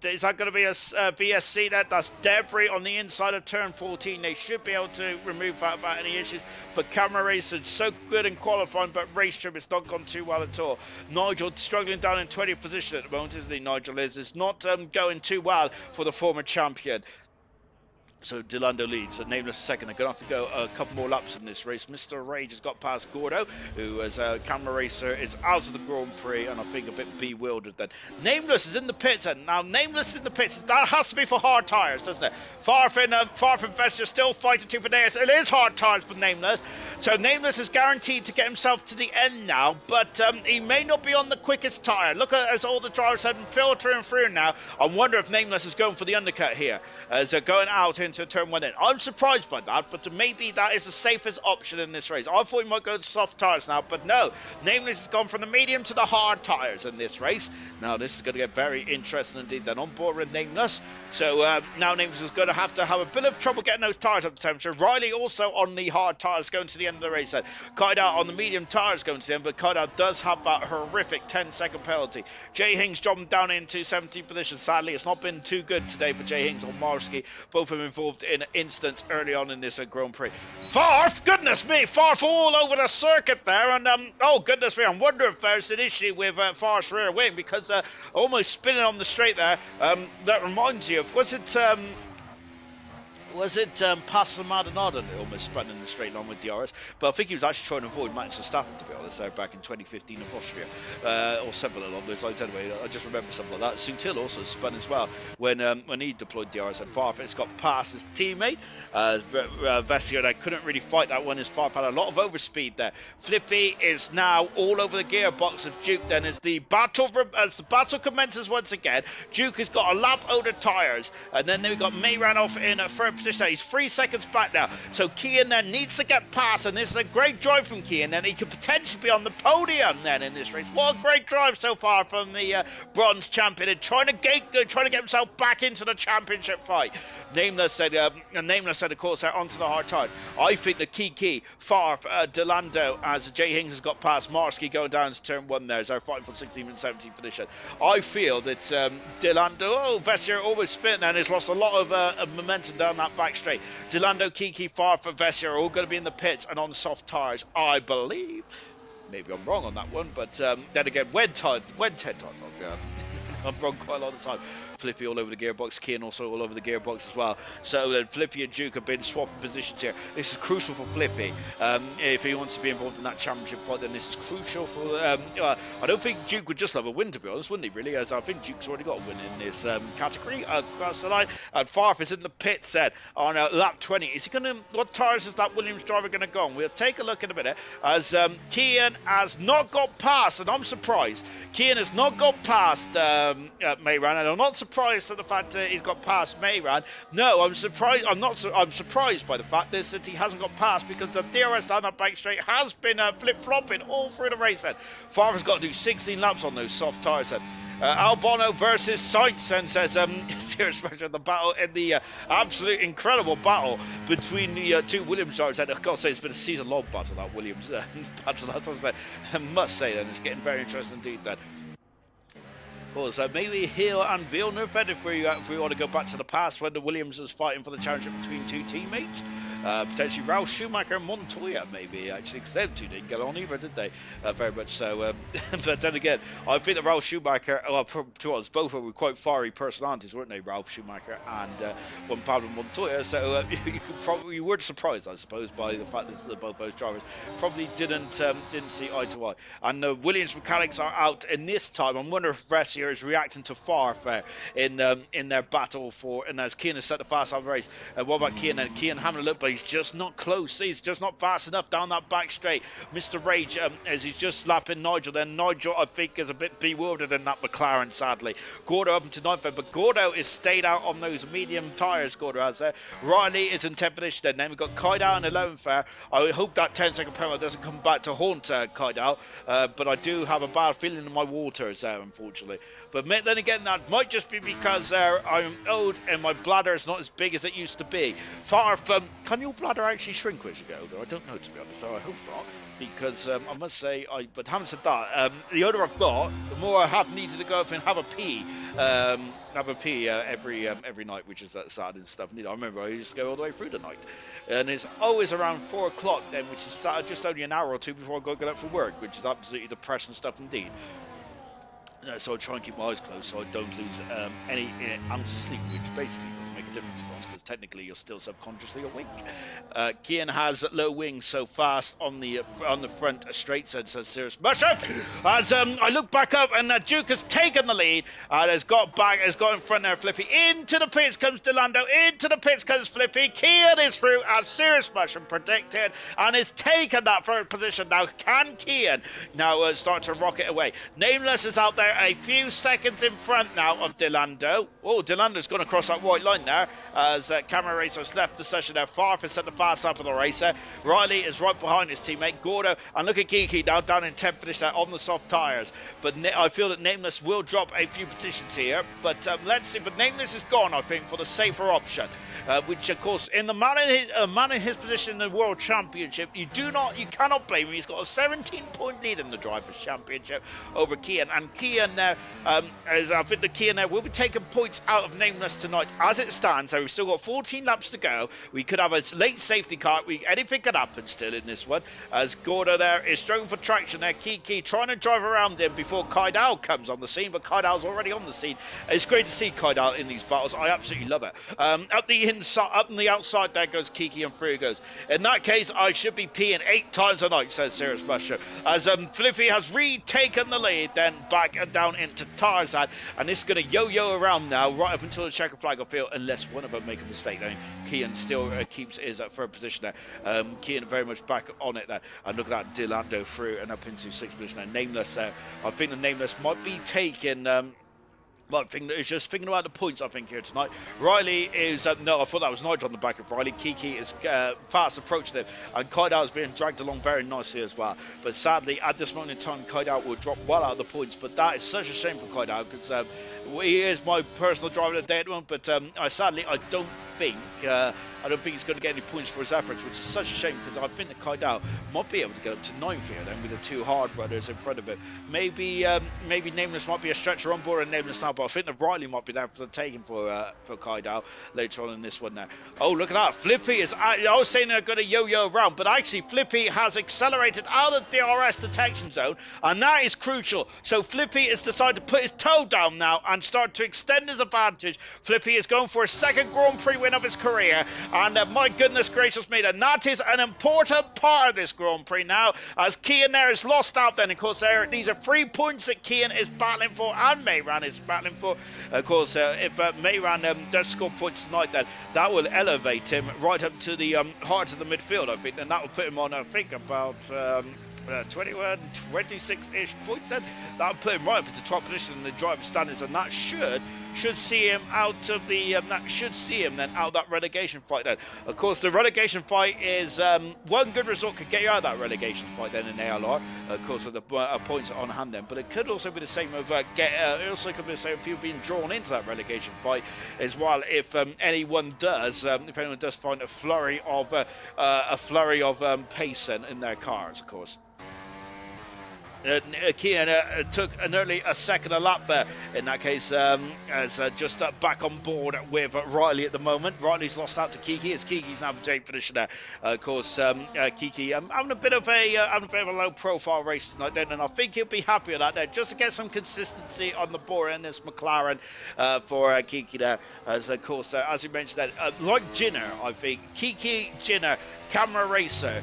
is that going to be a VSC? That's debris on the inside of turn 14. They should be able to remove that without any issues. But Camera Racer is so good in qualifying, but race trim has not gone too well at all. Nigel struggling down in 20th position at the moment, isn't he? Nigel is. It's not going too well for the former champion. So Delando leads. Nameless second. They're going to have to go a couple more laps in this race. Mr. Rage has got past Gordo, who as a Camera Racer is out of the Grand Prix, and I think a bit bewildered then. Nameless is in the pits, and now Nameless in the pits. That has to be for hard tyres, doesn't it? Far from Vester still fighting tooth and nail. It is hard tyres for Nameless. So Nameless is guaranteed to get himself to the end now, but he may not be on the quickest tyre. Look at as all the drivers have been filtering through now. I wonder if Nameless is going for the undercut here as they're going out into turn 1 in. I'm surprised by that, but maybe that is the safest option in this race. I thought he might go to soft tyres now, but no. Nameless has gone from the medium to the hard tyres in this race. Now this is going to get very interesting indeed then on board with Nameless. So now Nameless is going to have a bit of trouble getting those tyres up to temperature. Riley also on the hard tyres going to the end of the race then. Kaida on the medium tyres going to the end, but Kaida does have that horrific 10-second penalty. Jay Hings dropping down into 17th position. Sadly, it's not been too good today for Jay Hings or Marski. Both of them in involved in an instance early on in this Grand Prix. Farf, goodness me, Farf all over the circuit there, and oh goodness me, I wonder if there's an issue with Farf's rear wing, because almost spinning on the straight there. That reminds you of, was it Passa Maldonado that almost spun in the straight line with DRS? But I think he was actually trying to avoid Max Verstappen, to be honest, back in 2015 in Austria, or something along those lines. Anyway, I just remember something like that. Sutil also spun as well when he deployed DRS, and Farfet's got past his teammate. Vessier couldn't really fight that one, as Farf had a lot of overspeed there. Flippy is now all over the gearbox of Duke then, as the battle commences once again. Duke has got a lap out of tyres, and then we got Mayran off in a third position. He's 3 seconds back now, so Kian then needs to get past, and this is a great drive from Kian, and he could potentially be on the podium then in this race. What a great drive so far from the bronze champion, and trying to get himself back into the championship fight. Nameless said, of course, onto the hard tire. I think the key, Farf, Delando, as Jay Hings has got past Marsky going down to turn 1 there, as they're fighting for 16th and 17th position. I feel that Delando, Vessier almost spin and has lost a lot of momentum down that back straight. Delando, Kiki, Farf, and Vessier are all going to be in the pits and on soft tires, I believe. Maybe I'm wrong on that one, but then again, when 10 times, I'm wrong quite a lot of the time. Flippy all over the gearbox, Kian also all over the gearbox as well. So then Flippy and Duke have been swapping positions here. This is crucial for Flippy. If he wants to be involved in that championship fight, then this is crucial for... I don't think Duke would just love a win, to be honest, wouldn't he, really? As I think Duke's already got a win in this category across the line. And Farf is in the pits then on lap 20. Is he going to... What tyres is that Williams driver going to go on? We'll take a look in a minute. As Kian has not got past, and I'm surprised, Kian has not got past Mayran, and I'm not surprised at the fact that he's got past Mayran. No, I'm surprised. I'm surprised by the fact that he hasn't got past, because the DRS down that back straight has been flip-flopping all through the race. Then Farmer's got to do 16 laps on those soft tyres. Then Albano versus Sainz, and says serious pressure in the battle, in the absolute incredible battle between the two Williams drivers. And I've got to say, it's been a season-long battle, that Williams battle. I must say, then it's getting very interesting indeed. Then. So maybe Hill and Villeneuve, if we want to go back to the past when the Williams was fighting for the championship between two teammates. Potentially Ralf Schumacher and Montoya, maybe, actually, because them two didn't get on either, did they? Very much so. But then again, I think that Ralf Schumacher, to us, both were quite fiery personalities, weren't they? Ralf Schumacher and Juan Pablo Montoya. So you weren't surprised, I suppose, by the fact that both those drivers probably didn't see eye to eye. And the Williams mechanics are out in this time. I wonder if Vessier is reacting to Farf in their battle for, and as Kian has set the fast on the race. What about Kian? And Kian having a look, but he's just not close. He's just not fast enough down that back straight. Mr. Rage, as he's just lapping Nigel. Then Nigel, I think, is a bit bewildered in that McLaren, sadly. Gordo up into 9th, but Gordo is stayed out on those medium tyres. Gordo has there. Riley is in 10th position. Then we've got Kaidal in 11th there. I hope that 10-second penalty doesn't come back to haunt Kaidal, but I do have a bad feeling in my waters there, unfortunately. But then again, that might just be because I'm old and my bladder is not as big as it used to be. Can your bladder actually shrink as you get older? I don't know, to be honest, so I hope not. Because I must say, but having said that, the older I've got, the more I have needed to go off and have a pee. Every night, which is sad and stuff. I remember I used to go all the way through the night. And it's always around 4 o'clock then, which is just only an hour or two before I go get up for work, which is absolutely depressing stuff indeed. So I try and keep my eyes closed so I don't lose any ounce of sleep, which basically doesn't make a difference, because technically you're still subconsciously awake. Kian has low wings, so fast on the front straight, says serious pressure. As I look back up, and Duke has taken the lead and has got in front there. Flippy into the pits comes Delando, into the pits comes Flippy. Kian is through as serious motion predicted and has taken that third position. Now can Kian now start to rocket away? Nameless is out there a few seconds in front now of Delando. Oh, Delando's gone across that white line there as Camera Racer's left the session there. Farf has set the fast lap of the racer. Riley is right behind his teammate Gordo, and look at Kiki now down in 10th finish there on the soft tyres. But I feel that Nameless will drop a few positions here, but let's see. But Nameless is gone, I think, for the safer option. Which, of course, in the man in his position in the World Championship, you cannot blame him. He's got a 17-point lead in the Drivers' Championship over Kian, and Kian Kian there, as I think the Kian there will be taking points out of Nameless tonight as it stands. So we've still got 14 laps to go. We could have a late safety car. Anything could happen still in this one. As Gordo there is struggling for traction there. Kiki trying to drive around him before Kaidal comes on the scene, but Kaidal's already on the scene. It's great to see Kaidal in these battles. I absolutely love it. Up the inside, up on the outside there goes Kiki, and through goes. In that case, I should be peeing 8 times a night, says Serious Mushroom. As Flippy has retaken the lead, then back and down into Tarzan, and this is going to yo-yo around now, right up until the checker flag, I feel, unless one of them make a mistake. I mean, Kian still keeps his third position there. Kian very much back on it there, and look at that, Delando through and up into 6th position there. Nameless there. I think the Nameless might be taking... Well, I think it's just thinking about the points, I think, here tonight. Riley is... no, I thought that was Nigel on the back of Riley. Kiki is fast approaching him. And Kaidal is being dragged along very nicely as well. But sadly, at this moment in time, Kaidal will drop well out of the points. But that is such a shame for Kaidal, because he is my personal driver of the day at the moment. But sadly, I don't think he's going to get any points for his efforts, which is such a shame, because I think that Kaidal might be able to get up to 9th here then with the 2 hard brothers in front of him. Maybe Nameless might be a stretcher on board and Nameless now, but I think that Riley might be there for the taking for Kaidal later on in this one now. Oh, look at that. Flippy is... I was saying they're going to yo-yo around, but actually Flippy has accelerated out of the DRS detection zone, and that is crucial. So Flippy has decided to put his toe down now and start to extend his advantage. Flippy is going for a 2nd Grand Prix win of his career, and my goodness gracious me, and that is an important part of this Grand Prix now, as Kian there is lost out then. Of course, these are 3 points that Kian is battling for, and Mayran is battling for. Of course, if Mayran does score points tonight, then that will elevate him right up to the heart of the midfield, I think, and that will put him on, I think, about... 21, 26-ish points then. That'll put him right up into top position in the driver standings, and that should see him out of the then out of that relegation fight then. Of course, the relegation fight is one good result could get you out of that relegation fight then in ALR, of course, with the points on hand then, but it could also be the same of it also could be the same of people being drawn into that relegation fight as well, if anyone does find a flurry of pace in their cars, of course. Kian took nearly a second a lap there in that case, as just back on board with Riley at the moment. Riley's lost out to Kiki, as Kiki's now finishing there. Of course, Kiki having a bit of a low profile race tonight then, and I think he'll be happy with that there, just to get some consistency on the board in this McLaren for Kiki there. As of course, as you mentioned that, like Jinner, I think Kiki, Jinner, Camera Racer,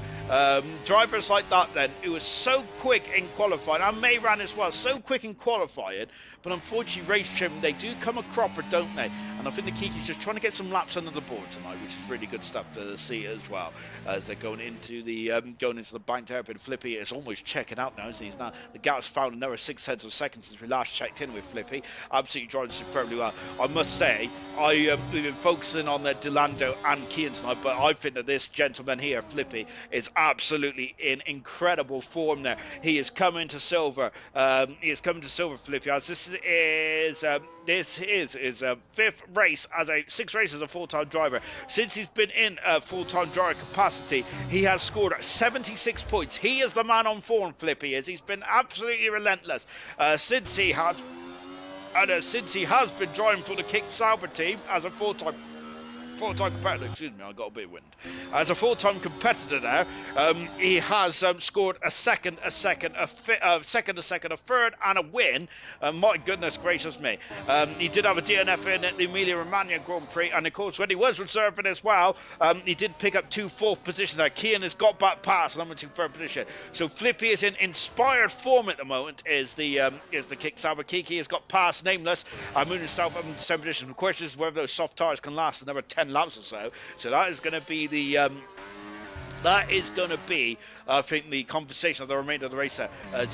drivers like that then, who was so quick in qualifying, and Mayran as well, so quick in qualifying, but unfortunately race trim, they do come a cropper, don't they? And I think the Kiki's just trying to get some laps under the board tonight, which is really good stuff to see as well, as they're going into the banked hairpin. Flippy is almost checking out now, so he's now, the gap's found another 6/10 of a second since we last checked in with Flippy. Absolutely driving superbly well. I must say, we've been focusing on Delando and Kian tonight, but I think that this gentleman here, Flippy, is absolutely in incredible form there. He is coming to silver. Flippy, as this is his 5th race as a 6th race as a full-time driver. Since he's been in a full-time driver capacity, he has scored 76 points. He is the man on form, Flippy is. He's been absolutely relentless since he has been driving for the Kick Sauber team as a full-time competitor. Excuse me, I got a bit of wind. As a full-time competitor there, he has scored a second, a third, and a win. My goodness gracious me. He did have a DNF in the Emilia-Romagna Grand Prix, and of course when he was reserving as well, he did pick up 2 4th positions there. Kian has got back past number 2 3rd position. So Flippy is in inspired form at the moment, is the Kick Sauber. Kiki has got past Nameless, Moon and South up in the 7th position. The question is whether those soft tyres can last another 10 laps or so. So that is going to be the I think, the conversation of the remainder of the race there. I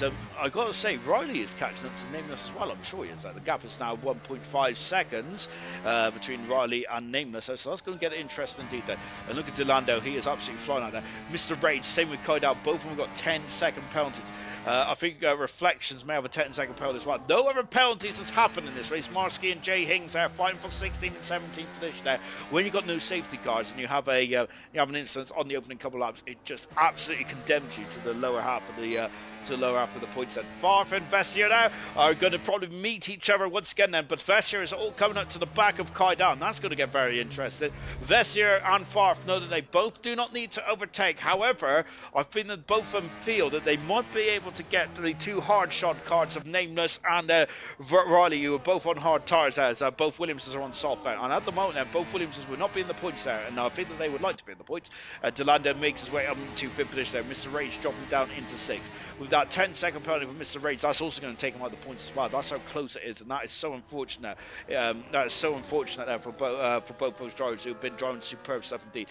got to say, Riley is catching up to Nameless as well. I'm sure he is. The gap is now 1.5 seconds between Riley and Nameless. So that's going to get interesting indeed there. And look at Delando. He is absolutely flying out there. Mr. Rage, same with Kaidal. Both of them got 10-second penalties. I think Reflections may have a 10-second penalty as well. No other penalties has happened in this race. Marsky and Jay Hings are fighting for 16 and 17th position there. When you've got no safety cars and you have an instance on the opening couple laps, it just absolutely condemns you to the lower half of the to lower after the points. And Farf and Vestier now are going to probably meet each other once again then, but Vestier is all coming up to the back of Kaidan. That's going to get very interesting. Vestier and Farf know that they both do not need to overtake. However, I think that both of them feel that they might be able to get the two hard shot cards of Nameless and Riley, who are both on hard tires, as both Williamses are on soft. And at the moment, both Williamses will not be in the points there, and I think that they would like to be in the points. Delanda makes his way up to 5th position there. Mr. Rage dropping down into 6th. With that 10-second penalty for Mr. Rage, that's also going to take him out of the points as well. That's how close it is, and that is so unfortunate. That is so unfortunate there for both those drivers who have been driving superb stuff indeed.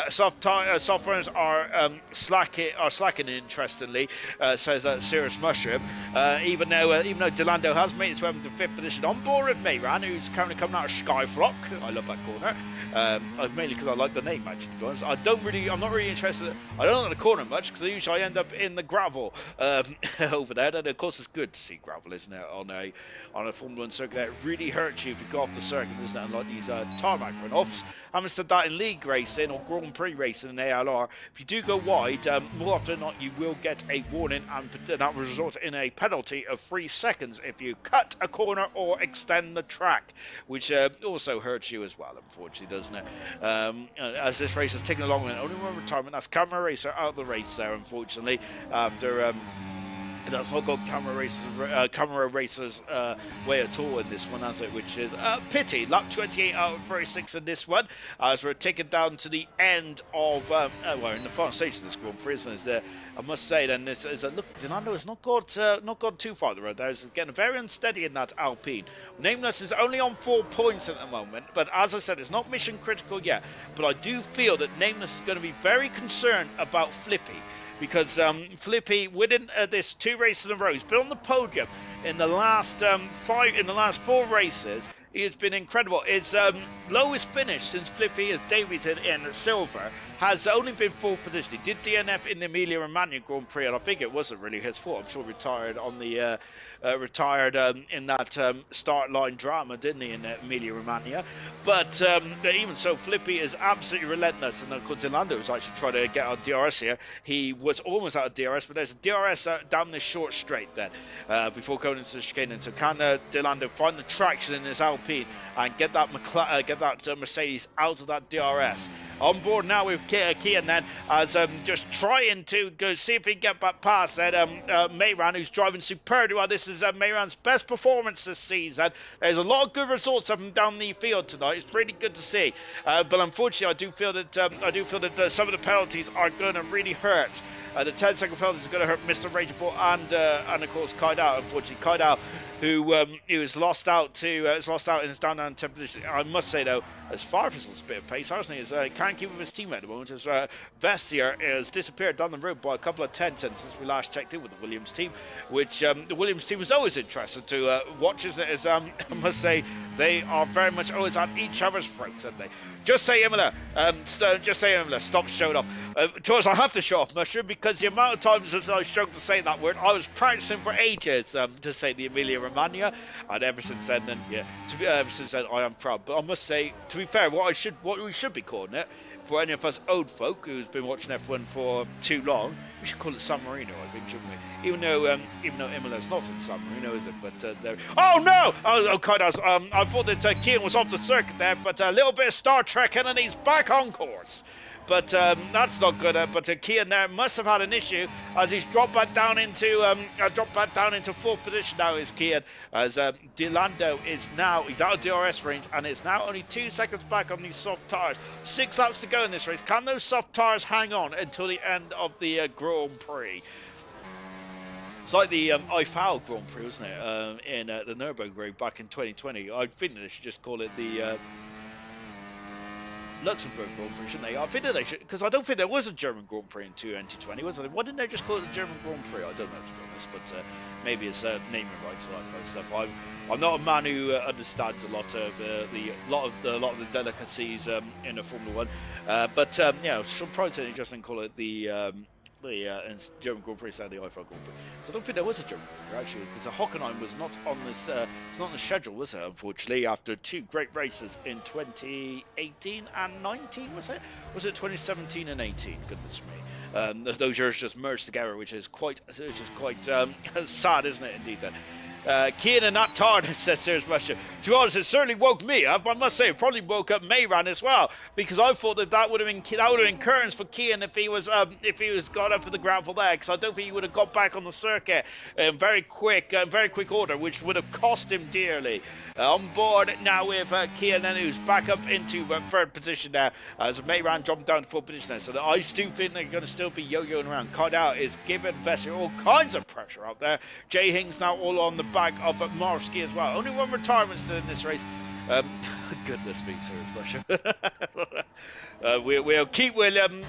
Soft runners are slacking, interestingly, says Cirrus Mushroom. Even though Delando has made his way into 5th position, on board with Mayran, who's currently coming out of Skyflock. I love that corner. Mainly because I like the name, actually, to be honest. I'm not really interested. I don't like the corner much because usually I end up in the gravel over there. And of course, it's good to see gravel, isn't it? On a Formula 1 circuit, it really hurts you if you go off the circuit, isn't it? Unlike these tarmac runoffs. Having said that, in league racing or Grand Prix racing in ALR, if you do go wide, more often than not, you will get a warning, and that will result in a penalty of 3 seconds if you cut a corner or extend the track, which also hurts you as well, unfortunately, doesn't it? As this race is ticking along, and only one retirement, that's Camera Racer out of the race there, unfortunately, after that's not got Camera Racers way at all in this one, has it? Which is a pity. Lap 28 out of 36 in this one, as we're taken down to the end of well, in the final stage of this Grand Prix, isn't it? I must say, then, this is look. Delando has not gone too far the road there. He's getting very unsteady in that Alpine. Nameless is only on 4 points at the moment, but as I said, it's not mission critical yet. But I do feel that Nameless is going to be very concerned about Flippy, because Flippy, within this 2 races in a row, he's been on the podium in the last 4 races. He has been incredible. His lowest finish since Flippy has debuted in silver has only been 4th position. He did DNF in the Emilia-Romagna Grand Prix, and I think it wasn't really his fault. I'm sure retired on the in that start line drama, didn't he, in Emilia-Romagna? But even so, Flippy is absolutely relentless, and of course Delando was actually trying to get out DRS here. He was almost out of DRS, but there's a DRS down this short straight then before going into the chicane. And so can Delando find the traction in his Alpine and get that Mercedes out of that DRS? On board now with Kian then, as just trying to go see if he can get back past that Mayran, who's driving superbly well. This is Mayran's best performance this season. There's a lot of good results of him down the field tonight. It's really good to see. But unfortunately, I do feel that some of the penalties are going to really hurt. The 10-second penalty is going to hurt Mr. Rageable and of course Kaidao. Unfortunately, Kaidao, who is lost out in his down 10th position. I must say though, as far as a bit of pace, I was thinking can't keep with his team at the moment, as Vestier has disappeared down the road by a couple of tenths since we last checked in with the Williams team, which the Williams team is always interested to watch, isn't it? As I must say, they are very much always at each other's throats, aren't they? Just say Imola, stop showing off. To us, I have to show off, Mushroom, because the amount of times as I struggled to say that word, I was practicing for ages to say the Emilia-Romagna, and ever since then, I am proud. But I must say, to be fair, what we should be calling it, for any of us old folk who's been watching F1 for too long, we should call it San Marino, I think, shouldn't we? Even though Imola's not in San Marino, is it? But oh no! I thought that Kian was off the circuit there, but a little bit of Star Trek and he's back on course. But that's not good. But Kian there must have had an issue, as he's dropped back down into 4th position now. Is Kian, as Delando he's out of DRS range and is now only 2 seconds back on these soft tires. 6 laps to go in this race. Can those soft tires hang on until the end of the Grand Prix? It's like the Eiffel Grand Prix, wasn't it? In the Nürburgring back in 2020. I think they should just call it the Luxembourg Grand Prix, shouldn't they? I think that they should, because I don't think there was a German Grand Prix in 2020, was there? Why didn't they just call it the German Grand Prix? I don't know, to be honest, but maybe it's naming rights or that kind of stuff. I'm not a man who understands a lot of the delicacies in the Formula 1, but some pride to just call it the German Grand Prix instead of the Eiffel Grand Prix. I don't think there was a German Grand Prix actually, because the Hockenheim was not on this, it's not on the schedule, was it? Unfortunately, after 2 great races in 2018 and 19, was it? Was it 2017 and 18? Goodness me. Those years just merged together, which is quite sad, isn't it? Indeed, then. Kian and not TARDIS, says Serious Russia. To be honest, it certainly woke me up. I must say, it probably woke up Mayran as well, because I thought that would have been curtains for Kian if he was got up for the gravel there, because I don't think he would have got back on the circuit in very quick order, which would have cost him dearly. On board now with Kian, then who's back up into third position there as Mayran jumped down to fourth position there. So I do think they're going to still be yo-yoing around. Kardal is giving Vesser all kinds of pressure out there. Jay Hings now all on the back of Marsky as well. Only one retirement still in this race. Goodness me, Serious Russia. We'll keep William.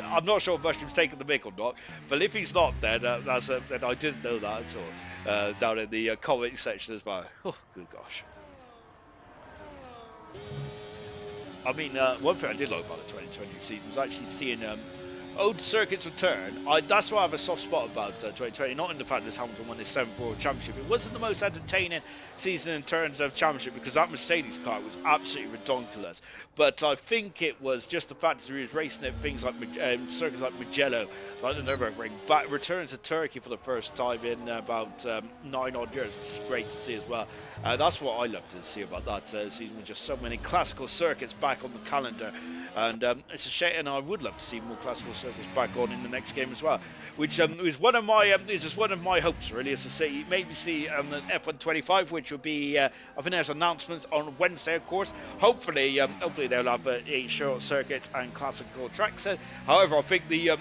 I'm not sure if Mushroom's taking the mic or not, but if he's not, then then I didn't know that at all. Down in the comment section as well. Oh, good gosh. I mean, one thing I did like about the 2020 season was actually seeing old circuits return. That's why I have a soft spot about 2020, not in the fact that Hamilton won his 7th World Championship. It wasn't the most entertaining season in terms of championship because that Mercedes car was absolutely ridiculous. But I think it was just the fact that he was racing at things like circuits like Mugello, like the Nürburgring, but returns to Turkey for the first time in about 9 odd years, which is great to see as well. That's what I love to see about that season, with just so many classical circuits back on the calendar. And it's a shame, and I would love to see more classical circuits back on in the next game as well, which is one of my hopes really, is to see maybe see the F1 25, which will be I think there's announcements on Wednesday, of course. Hopefully they'll have a short circuit and classical tracks. However, I think the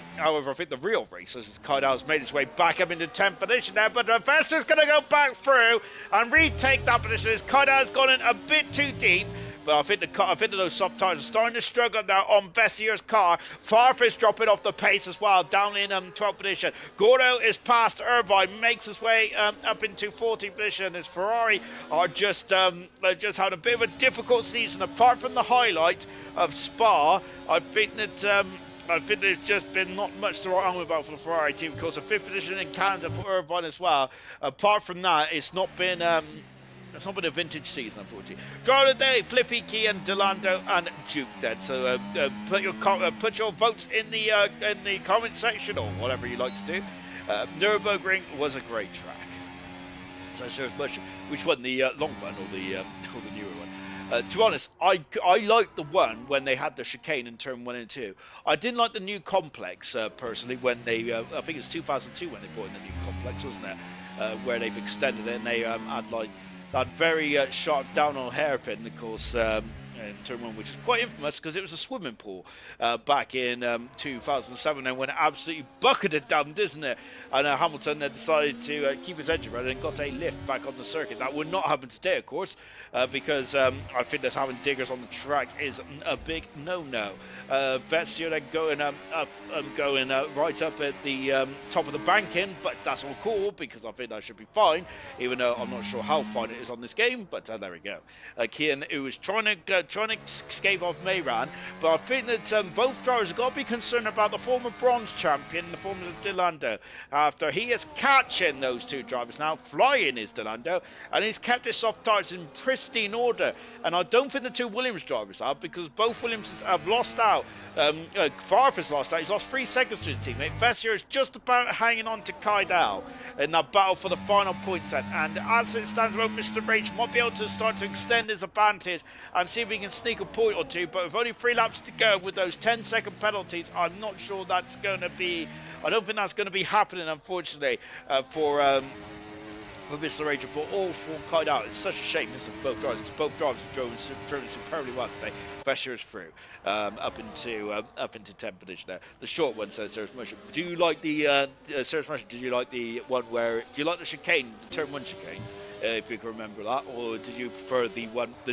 real race as Kardal's made his way back up into 10th position there, but Vesser's going to go back through and retake that position. Kardal's gone in a bit too deep. But I think those soft tyres are starting to struggle now on Bessier's car. Farfus dropping off the pace as well, down in 12th position. Gordo is past Irvine, makes his way up into 14th position. As Ferrari are just had a bit of a difficult season. Apart from the highlight of Spa, I think there's just been not much to write home about for the Ferrari team, because the 5th position in Canada for Irvine as well. Apart from that, it's not been a vintage season, unfortunately. Driver of the day, Flippy, Kian, Delando, and Duke. Then, so put your votes in the comment section or whatever you like to do. Nürburgring was a great track. So Serious Russia, which won the long one or the newer one. To be honest, I liked the one when they had the chicane in turn 1 and 2. I didn't like the new complex personally when they I think it was 2002 when they brought in the new complex, wasn't it? Where they've extended it and they had like that very sharp downhill hairpin, of course, in turn 1, which is quite infamous because it was a swimming pool back in 2007, and when it absolutely bucketed down, didn't it? And Hamilton decided to keep his engine running and got a lift back on the circuit. That would not happen today, of course, because I think that having diggers on the track is a big no-no. Vetsia then going right up at the top of the banking, but that's all cool because I think that should be fine, even though I'm not sure how fine it is on this game. But there we go. Kian, who was trying to escape off Mayran, but I think that both drivers have got to be concerned about the former bronze champion, the former Delando, after he is catching those two drivers now. Flying is Delando, and he's kept his soft tyres in pristine order. And I don't think the two Williams drivers have, because both Williams have lost out. Farfus lost out. He's lost 3 seconds to his teammate. Vessier is just about hanging on to Kydal in that battle for the final point set. And as it stands, well, Mr. Rage might be able to start to extend his advantage and see if he can sneak a point or two. But with only 3 laps to go with those 10-second penalties, I'm not sure that's going to be. I don't think that's going to be happening, unfortunately, for Mr. Ranger, but all for Kydal. It's such a shame, listen, both drivers have driven superbly well today. Vesser is through up into 10th position there. The short one says Serious Motion. Do you like the Serious Motion? Did you like the one where? Do you like the chicane, the turn 1 chicane? If you can remember that, or did you prefer the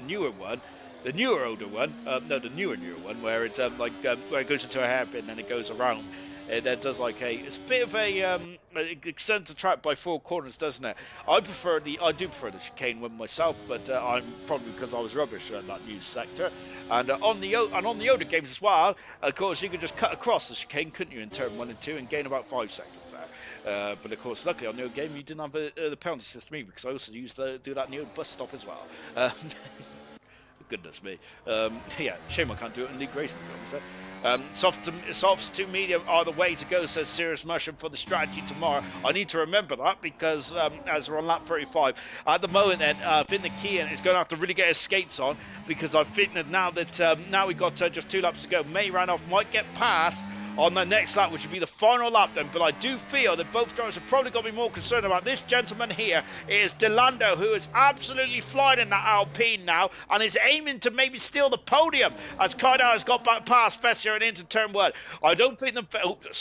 newer one? The newer older one? No, the newer one where it where it goes into a hairpin and then it goes around. It does it's a bit of it extends the track by 4 corners, doesn't it? I do prefer the chicane one myself, but I'm probably because I was rubbish at that new sector. And on the older games as well, of course, you could just cut across the chicane, couldn't you, in turn 1 and 2, and gain about 5 seconds there. But of course, luckily on the old game, you didn't have the penalty system either, because I also used to do that in the old bus stop as well. goodness me. Yeah, shame I can't do it in League Racing, to be honest. Softs to medium are the way to go, says Serious Mushroom, for the strategy tomorrow. I need to remember that because as we're on lap 35, at the moment then, I think the Kian is going to have to really get his skates on, because I think that now we've got just 2 laps to go, May Ranoff might get past on the next lap, which would be the final lap then. But I do feel that both drivers have probably got to be more concerned about this gentleman here. It is Delando, who is absolutely flying in that Alpine now and is aiming to maybe steal the podium, as Kaidar has got back past Fessier and into turn 1. I don't think it's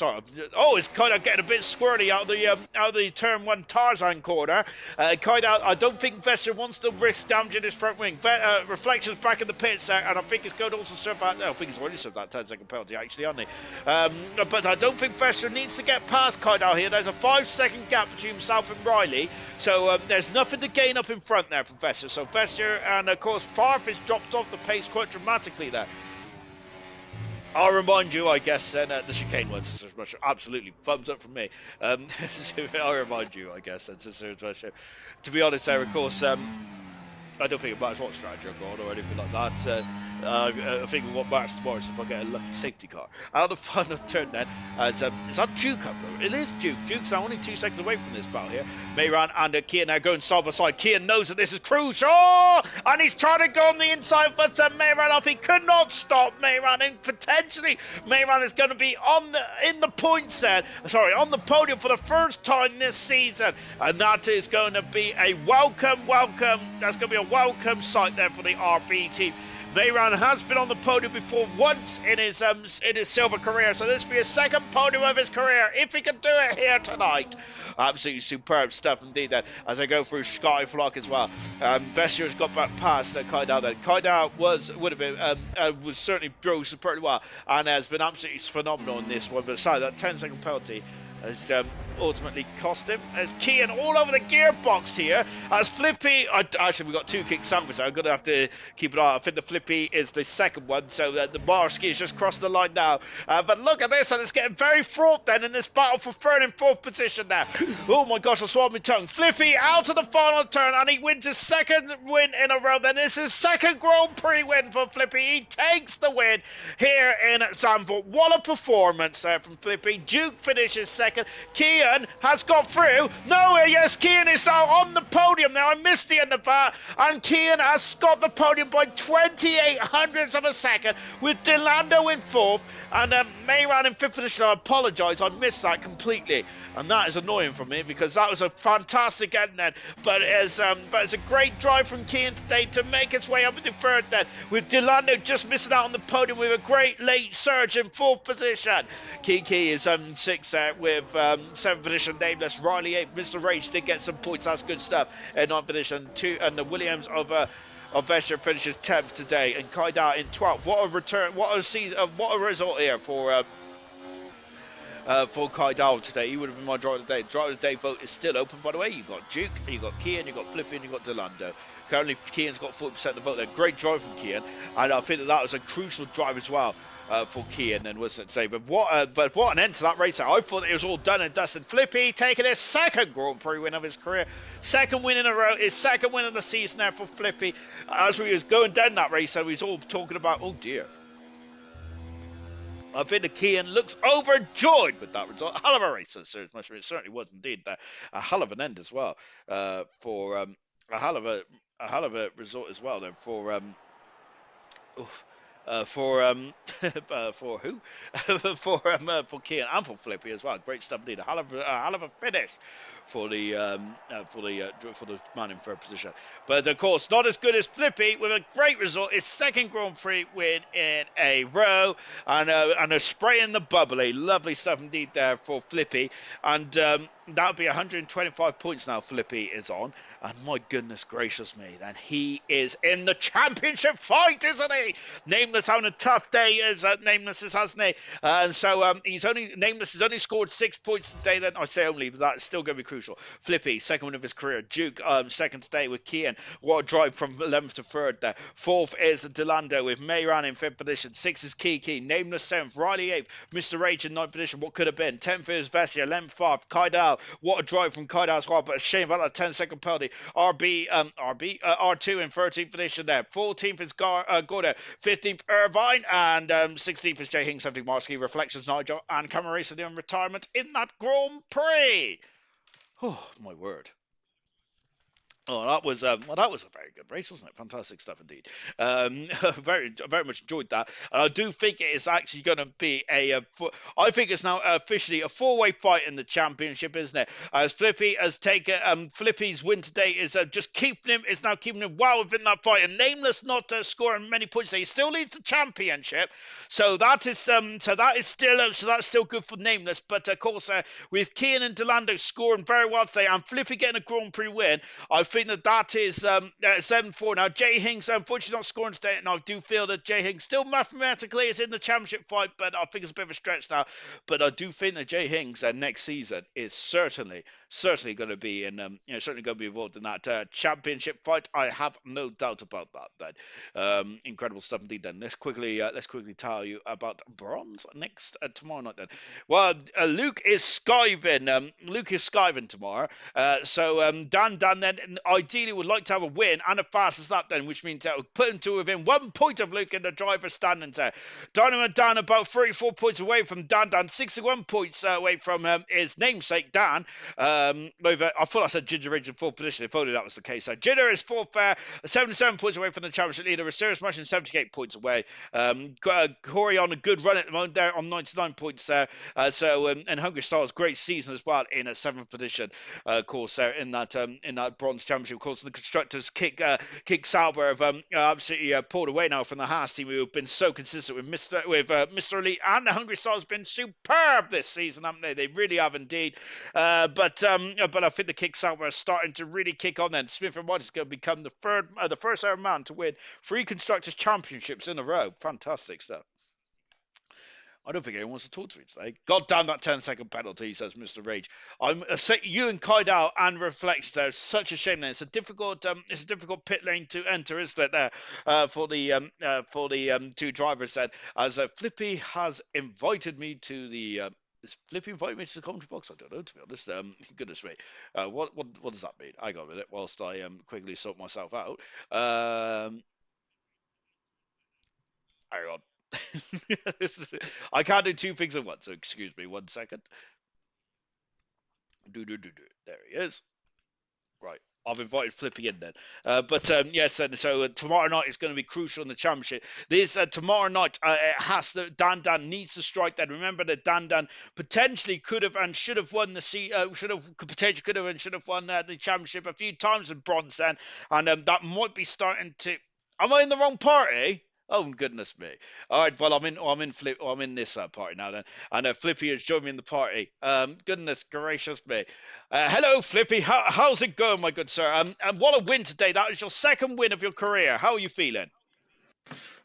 Kaidar getting a bit squirrely out of the turn 1 Tarzan corner. Kaidar, I don't think Fessier wants to risk damaging his front wing. Reflections back in the pits, and I think it's going to also serve that. I think he's already served that 10-second penalty, actually, hasn't he? But I don't think Fessier needs to get past Kaidar here. There's a 5-second gap between himself and Riley, so there's nothing to gain up in front there for Fessier. So Fessier, and of course Farf has dropped off the pace quite dramatically there. I'll remind you, I guess, and the chicane ones, absolutely thumbs up from me. I'll remind you, I guess, to be honest there, of course, I don't think it matters what strategy I've got or anything like that. I think what matters tomorrow is if I get a lucky safety car. Out of the final turn then, is that Duke up though? It is Duke. Duke's now only 2 seconds away from this battle here. Mayran and Kian now going side by side. Kian knows that this is crucial, and he's trying to go on the inside, but Mayran off. He could not stop Mayran, and potentially Mayran is going to be on the podium for the first time this season, and that is going to be a welcome. That's going to be a welcome sight there for the RB team. Mayran has been on the podium before once in his silver career, so this will be his second podium of his career if he can do it here tonight. Absolutely superb stuff indeed then, as I go through Sky Flock as well. Vestier's got back past Kaidar then. Kaidar was certainly drove superbly well and has been absolutely phenomenal in this one, but aside that 10-second penalty has ultimately cost him. As Kian all over the gearbox here, as Flippy, actually we've got 2 kick sandwiches, I'm going to have to keep an eye. I think the Flippy is the second one, so the Marski has just crossed the line now. But look at this, and it's getting very fraught then in this battle for 3rd and 4th position there. Oh my gosh, I swallowed my tongue. Flippy out of the final turn, and he wins his 2nd win in a row. Then this is 2nd Grand Prix win for Flippy. He takes the win here in Zandvoort. What a performance there from Flippy. Duke finishes 2nd. Kian has got through. Yes, Kian is now on the podium now. I missed the end of that. And Kian has got the podium by 28 hundredths of a second, with Delando in 4th and Mayran in 5th position. I apologise, I missed that completely. And that is annoying for me, because that was a fantastic end then. But it's a great drive from Kian today to make its way up into 3rd then, with Delando just missing out on the podium with a great late surge in 4th position. Kiki is 6th there with 7th position Nameless. Riley 8th. Mr. Rage did get some points, that's good stuff. In 9th position 2, and the Williams of Vesher finishes 10th today, and Kaidar in 12th. What a return, what a result here for Kaidar today. He would have been my driver of the day. The driver of the day vote is still open, by the way. You've got Duke, you've got Kian, you've got Flippy, and you've got Delando. Currently, Kian's got 40% of the vote there. Great drive from Kian, and I think that was a crucial drive as well for Kian, and wasn't it say? But what an end to that race! I thought it was all done and dusted. Flippy taking his 2nd Grand Prix win of his career, 2nd win in a row, his 2nd win of the season there for Flippy. As we was going down that race, so we was all talking about, oh dear. I think the Kian looks overjoyed with that result. A hell of a race, it certainly was indeed. A hell of an end as well for a hell of a result as well then for for who? for Kian and for Flippy as well. Great stuff indeed. A hell of a finish for the man in 3rd position. But of course, not as good as Flippy with a great result. His 2nd Grand Prix win in a row, and a spray in the bubbly. Lovely stuff indeed there for Flippy, and that'll be 125 points now. Flippy is on. And my goodness gracious me, then he is in the championship fight, isn't he? Nameless having a tough day, as Nameless is, hasn't he? And so Nameless has only scored 6 points today. Then I say only, but that's still going to be crucial. Flippy, 2nd win of his career. Duke, 2nd today with Kian. What a drive from 11th to 3rd there. 4th is Delando with Mayran in 5th position. 6th is Kiki. Nameless 7th. Riley 8th. Mr. Rage in 9th position. What could have been? 10th is Vessia. 11th 5th. Kaidal Kydal. What a drive from Kydal as well, but a shame about that 10-second penalty. R2 in 13th position there. 14th is Gordo. 15th Irvine, and 16th is Jay Hing, 17th Marsky, Reflections Nigel, and Cameron in retirement in that Grand Prix. Oh my word. Oh, that was a very good race, wasn't it? Fantastic stuff indeed. Very much enjoyed that. And I do think it is actually going to be I think it's now officially a four-way fight in the championship, isn't it? As Flippy has taken, Flippy's win today is just keeping him well within that fight. And Nameless not scoring many points. He still leads the championship, so that's still good for Nameless. But of course, with Kian and Delando scoring very well today, and Flippy getting a Grand Prix win, I think that is 7-4. Now, Jay Hinks, unfortunately, not scoring today, and I do feel that Jay Hinks still mathematically is in the championship fight, but I think it's a bit of a stretch now. But I do think that Jay Hinks next season is certainly going to be certainly going to be involved in that championship fight. I have no doubt about that. Then, incredible stuff indeed. Then let's quickly tell you about bronze next tomorrow night. Then, well, Luke is skiving. Luke is skiving tomorrow. So Dan then ideally would like to have a win and a fastest lap then, which means that will put him to within 1 point of Luke in the driver's standings there. Dynamo Dan about 34 points away from Dan, 61 points away from his namesake Dan. I thought I said Ginger Ridge in fourth position, if only that was the case. So Ginger is fourth there, 77 points away from the championship leader, with Serious Motion 78 points away. Corey on a good run at the moment there on 99 points there. And Hungry Stars great season as well in a seventh position, of course, there in that bronze championship. Of course, the constructors kick Sauber have absolutely pulled away now from the Haas team, who have been so consistent with Mr. Elite, and the Hungry Stars have been superb this season, haven't they? They really have indeed. But I think the kick Sauber are starting to really kick on. Then Smith and White is going to become the first ever man to win 3 constructors championships in a row. Fantastic stuff. I don't think anyone wants to talk to me today. God damn that 10-second penalty, says Mr. Rage. You and Kydal and Reflections there. It's such a shame. Then it's a difficult pit lane to enter, isn't it? There for the two drivers. Then as Flippy has invited me to the. Is Flippy invited me to the commentary box? I don't know, to be honest. Goodness me. What does that mean? I got a minute whilst I quickly sort myself out. Hang on. I can't do two things at once, so excuse me 1 second. There he is. Right. I've invited Flippy in then. Yes, and so tomorrow night is going to be crucial in the championship. This tomorrow night, it has to. Dan needs to strike then. Remember that Dan potentially could have and should have won the should have won the championship a few times in bronze then, and that might be starting to. Am I in the wrong party? Oh goodness me! All right, well I'm in this party now then, and Flippy has joined me in the party. Goodness gracious me! Hello, Flippy. How's it going, my good sir? And what a win today! That is your second win of your career. How are you feeling?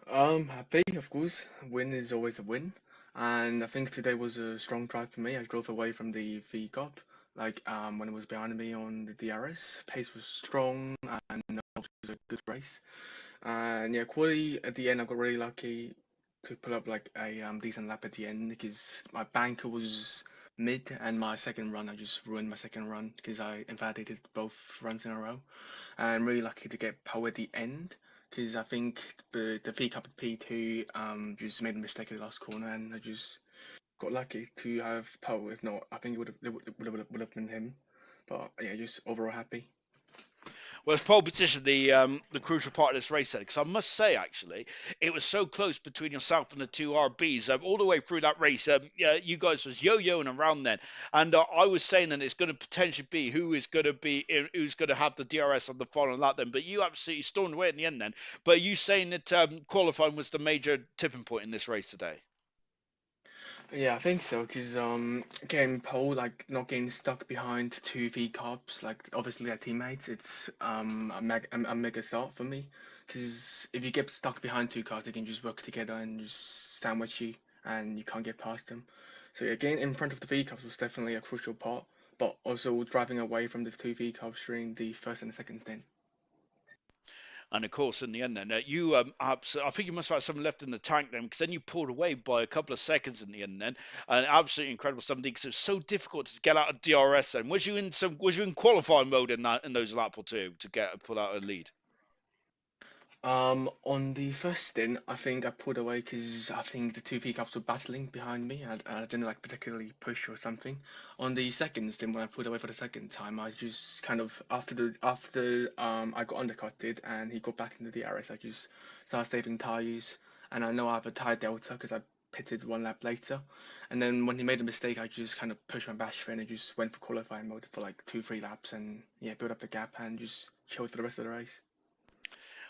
Happy, of course. Win is always a win, and I think today was a strong drive for me. I drove away from the V Cup, when it was behind me on the DRS. Pace was strong, and it was a good race. And yeah, quality at the end, I got really lucky to pull up like a decent lap at the end because my banker was mid, and my second run, I just ruined my second run because I invalidated both runs in a row. And really lucky to get pole at the end because I think the V Cup at P2 just made a mistake at the last corner, and I just got lucky to have pole. If not, I think it would have been him. But yeah, just overall happy.
Well, it's pole position the crucial part of this race then, because I must say actually it was so close between yourself and the two RBs all the way through that race. You guys was yo-yoing around then, and I was saying that it's going to potentially be who's going to have the DRS on the final lap then, but you absolutely stormed away in the end then. But you saying that qualifying was the major tipping point in this race today?
Yeah, I think so, because getting pole, like not getting stuck behind two V cops, like obviously their teammates, it's a mega start for me. Because if you get stuck behind two cars, they can just work together and just sandwich you, and you can't get past them. So yeah, getting in front of the V cops was definitely a crucial part, but also driving away from the two V cops during the first and the second stint.
And of course, in the end, then you I think you must have had something left in the tank then, because then you pulled away by a couple of seconds in the end. Then, and absolutely incredible something because it's so difficult to get out of DRS. Then, was you in qualifying mode in those lap or two to get pull out a lead?
On the first stint, I think I pulled away because I think the two peacocks were battling behind me. I didn't like particularly push or something. On the second stint, when I pulled away for the second time, I just kind of after I got undercutted and he got back into the RS, I just started saving tires. And I know I have a tire delta because I pitted one lap later. And then when he made a mistake, I just kind of pushed my bash fin and just went for qualifying mode for like 2, 3 laps and yeah, build up the gap and just chilled for the rest of the race.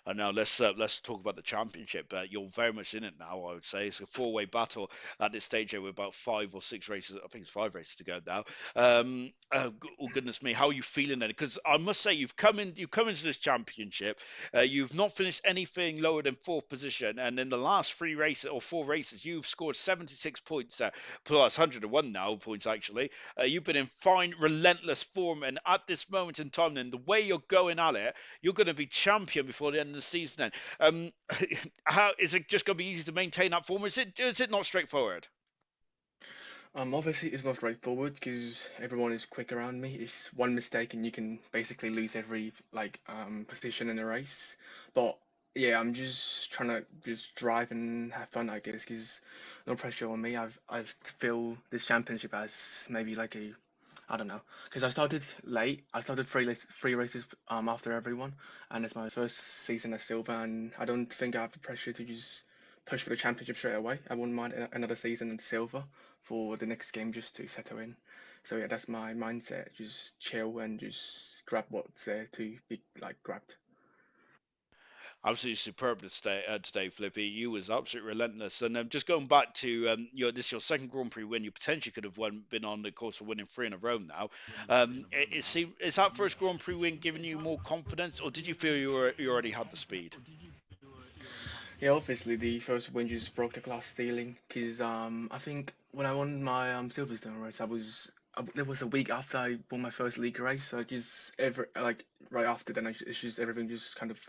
And now let's talk about the championship. You're very much in it now. I would say it's a four-way battle at this stage. Here, with about 5 or 6 races. I think it's 5 races to go now. Oh goodness me, how are you feeling then? Because I must say you've come into this championship. You've not finished anything lower than fourth position, and in the last 3 races or 4 races, you've scored 76 points, plus 101 now points actually. You've been in fine, relentless form, and at this moment in time, then the way you're going at it, you're going to be champion before the end of the season. Then, how is it just going to be easy to maintain that form? Is it not straightforward?
Obviously it's not straightforward because everyone is quick around me. It's one mistake and you can basically lose every position in a race. But yeah, I'm just trying to just drive and have fun, I guess, because no pressure on me. I feel this championship as maybe like a I don't know, because I started late. I started three races after everyone, and it's my first season as silver, and I don't think I have the pressure to just push for the championship straight away. I wouldn't mind another season in silver for the next game just to settle in. So yeah, that's my mindset. Just chill and just grab what's there to be like grabbed.
Absolutely superb today, Flippy. You was absolutely relentless. And just going back to your second Grand Prix win, you potentially could have been on the course of winning three in a row now. It seemed is that first Grand Prix win giving you more confidence, or did you feel you already had the speed?
Yeah, obviously the first win just broke the glass ceiling because I think when I won my Silverstone race, it was a week after I won my first league race, so I just right after then it's just everything just kind of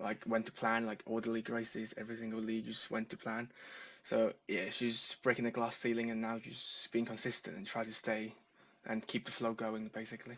like went to plan, like all the league races, every single league just went to plan. So yeah, she's breaking the glass ceiling and now just being consistent and try to stay and keep the flow going basically.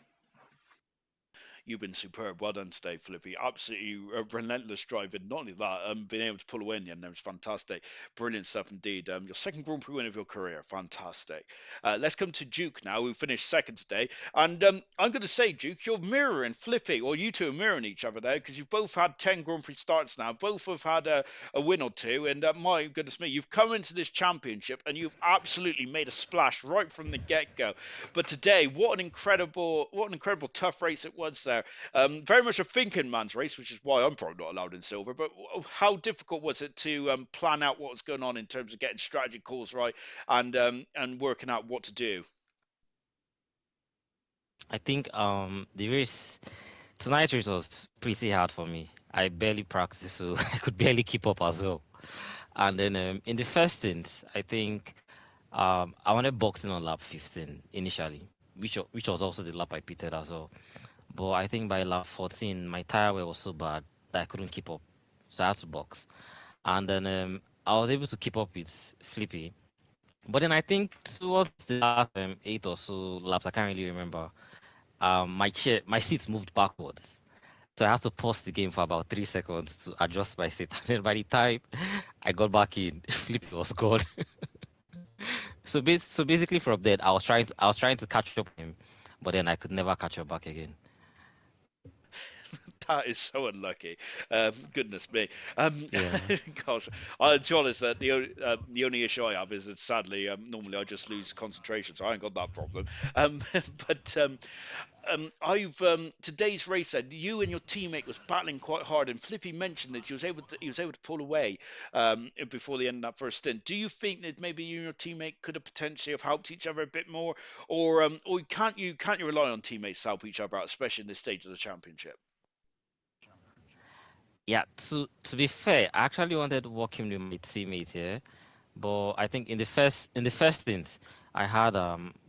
You've been superb. Well done today, Flippy. Absolutely relentless driving. Not only that, being able to pull away in the end, that was fantastic. Brilliant stuff indeed. Your second Grand Prix win of your career. Fantastic. Let's come to Duke now, who finished second today. And I'm going to say, Duke, you're mirroring Flippy, or you two are mirroring each other there, because you've both had 10 Grand Prix starts now. Both have had a win or two. And my goodness me, you've come into this championship and you've absolutely made a splash right from the get go. But today, what an incredible tough race it was there. Very much a thinking man's race, which is why I'm probably not allowed in silver. But how difficult was it to plan out what was going on in terms of getting strategy calls right and working out what to do?
I think the race tonight's race was pretty hard for me. I barely practiced, so I could barely keep up as well. And then in the first stint, I think I wanted boxing on lap 15 initially, which was also the lap I pitted as well. But I think by lap 14, my tire wear was so bad that I couldn't keep up, so I had to box. And then I was able to keep up with Flippy. But then I think towards the last 8 or so laps, I can't really remember. My seat moved backwards. So I had to pause the game for about 3 seconds to adjust my seat. And then by the time I got back in, Flippy was gone. So basically from then I was trying to catch up with him, but then I could never catch up back again.
That is so unlucky. Goodness me.
Yeah.
Gosh, to be honest, the only issue I have is that sadly, normally I just lose concentration, so I ain't got that problem. Um, but I've today's race, then you and your teammate was battling quite hard, and Flippy mentioned that he was able to pull away before the end of that first stint. Do you think that maybe you and your teammate could have potentially have helped each other a bit more, or can't you rely on teammates to help each other out, especially in this stage of the championship?
Yeah, to be fair, I actually wanted to work him with my teammate here, but I think in the first stint, I had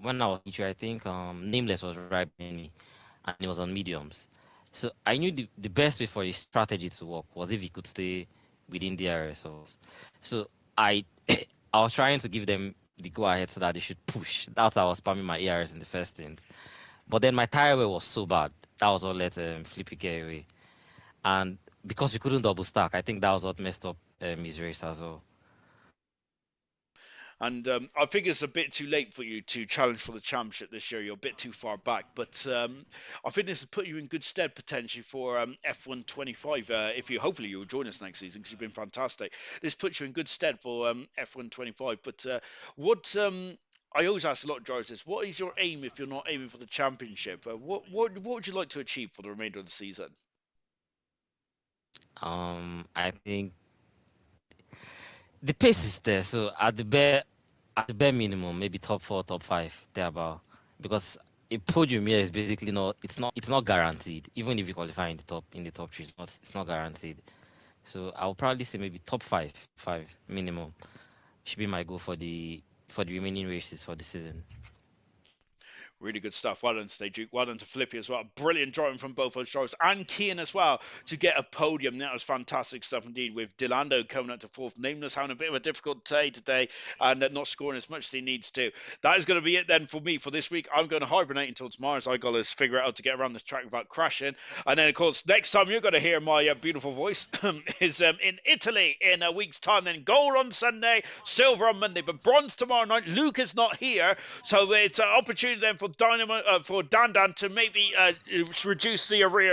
when I was teacher, I think Nameless was right behind me, and he was on mediums. So I knew the best way for his strategy to work was if he could stay within DRS holes. So I I was trying to give them the go ahead so that they should push. That's how I was spamming my ARs in the first instance. But then my tire wear was so bad. That was what let Flippy get away. And because we couldn't double stack, I think that was what messed up his race as well.
And I think it's a bit too late for you to challenge for the championship this year. You're a bit too far back, but I think this has put you in good stead potentially for F1 25. If you hopefully you'll join us next season because you've been fantastic. This puts you in good stead for F1 25. But what I always ask a lot of drivers this: what is your aim if you're not aiming for the championship? What would you like to achieve for the remainder of the season?
I think the pace is there. So at the bare minimum, maybe top four, top five, thereabout. Because a podium here is basically not guaranteed. Even if you qualify in the top three, it's not guaranteed. So I'll probably say maybe top five minimum should be my goal for the remaining races for the season.
Really good stuff. Well done to Duke. Well done to Flippy as well. Brilliant driving from both those drivers. And Kian as well to get a podium. That was fantastic stuff indeed, with Delando coming up to fourth. Nameless having a bit of a difficult day today and not scoring as much as he needs to. That is going to be it then for me for this week. I'm going to hibernate until tomorrow as I got to figure out how to get around this track without crashing. And then, of course, next time you're going to hear my beautiful voice is in Italy in a week's time. Then gold on Sunday, silver on Monday, but bronze tomorrow night. Luke is not here, so it's an opportunity then for Dynamo for Dandan to maybe reduce the arrears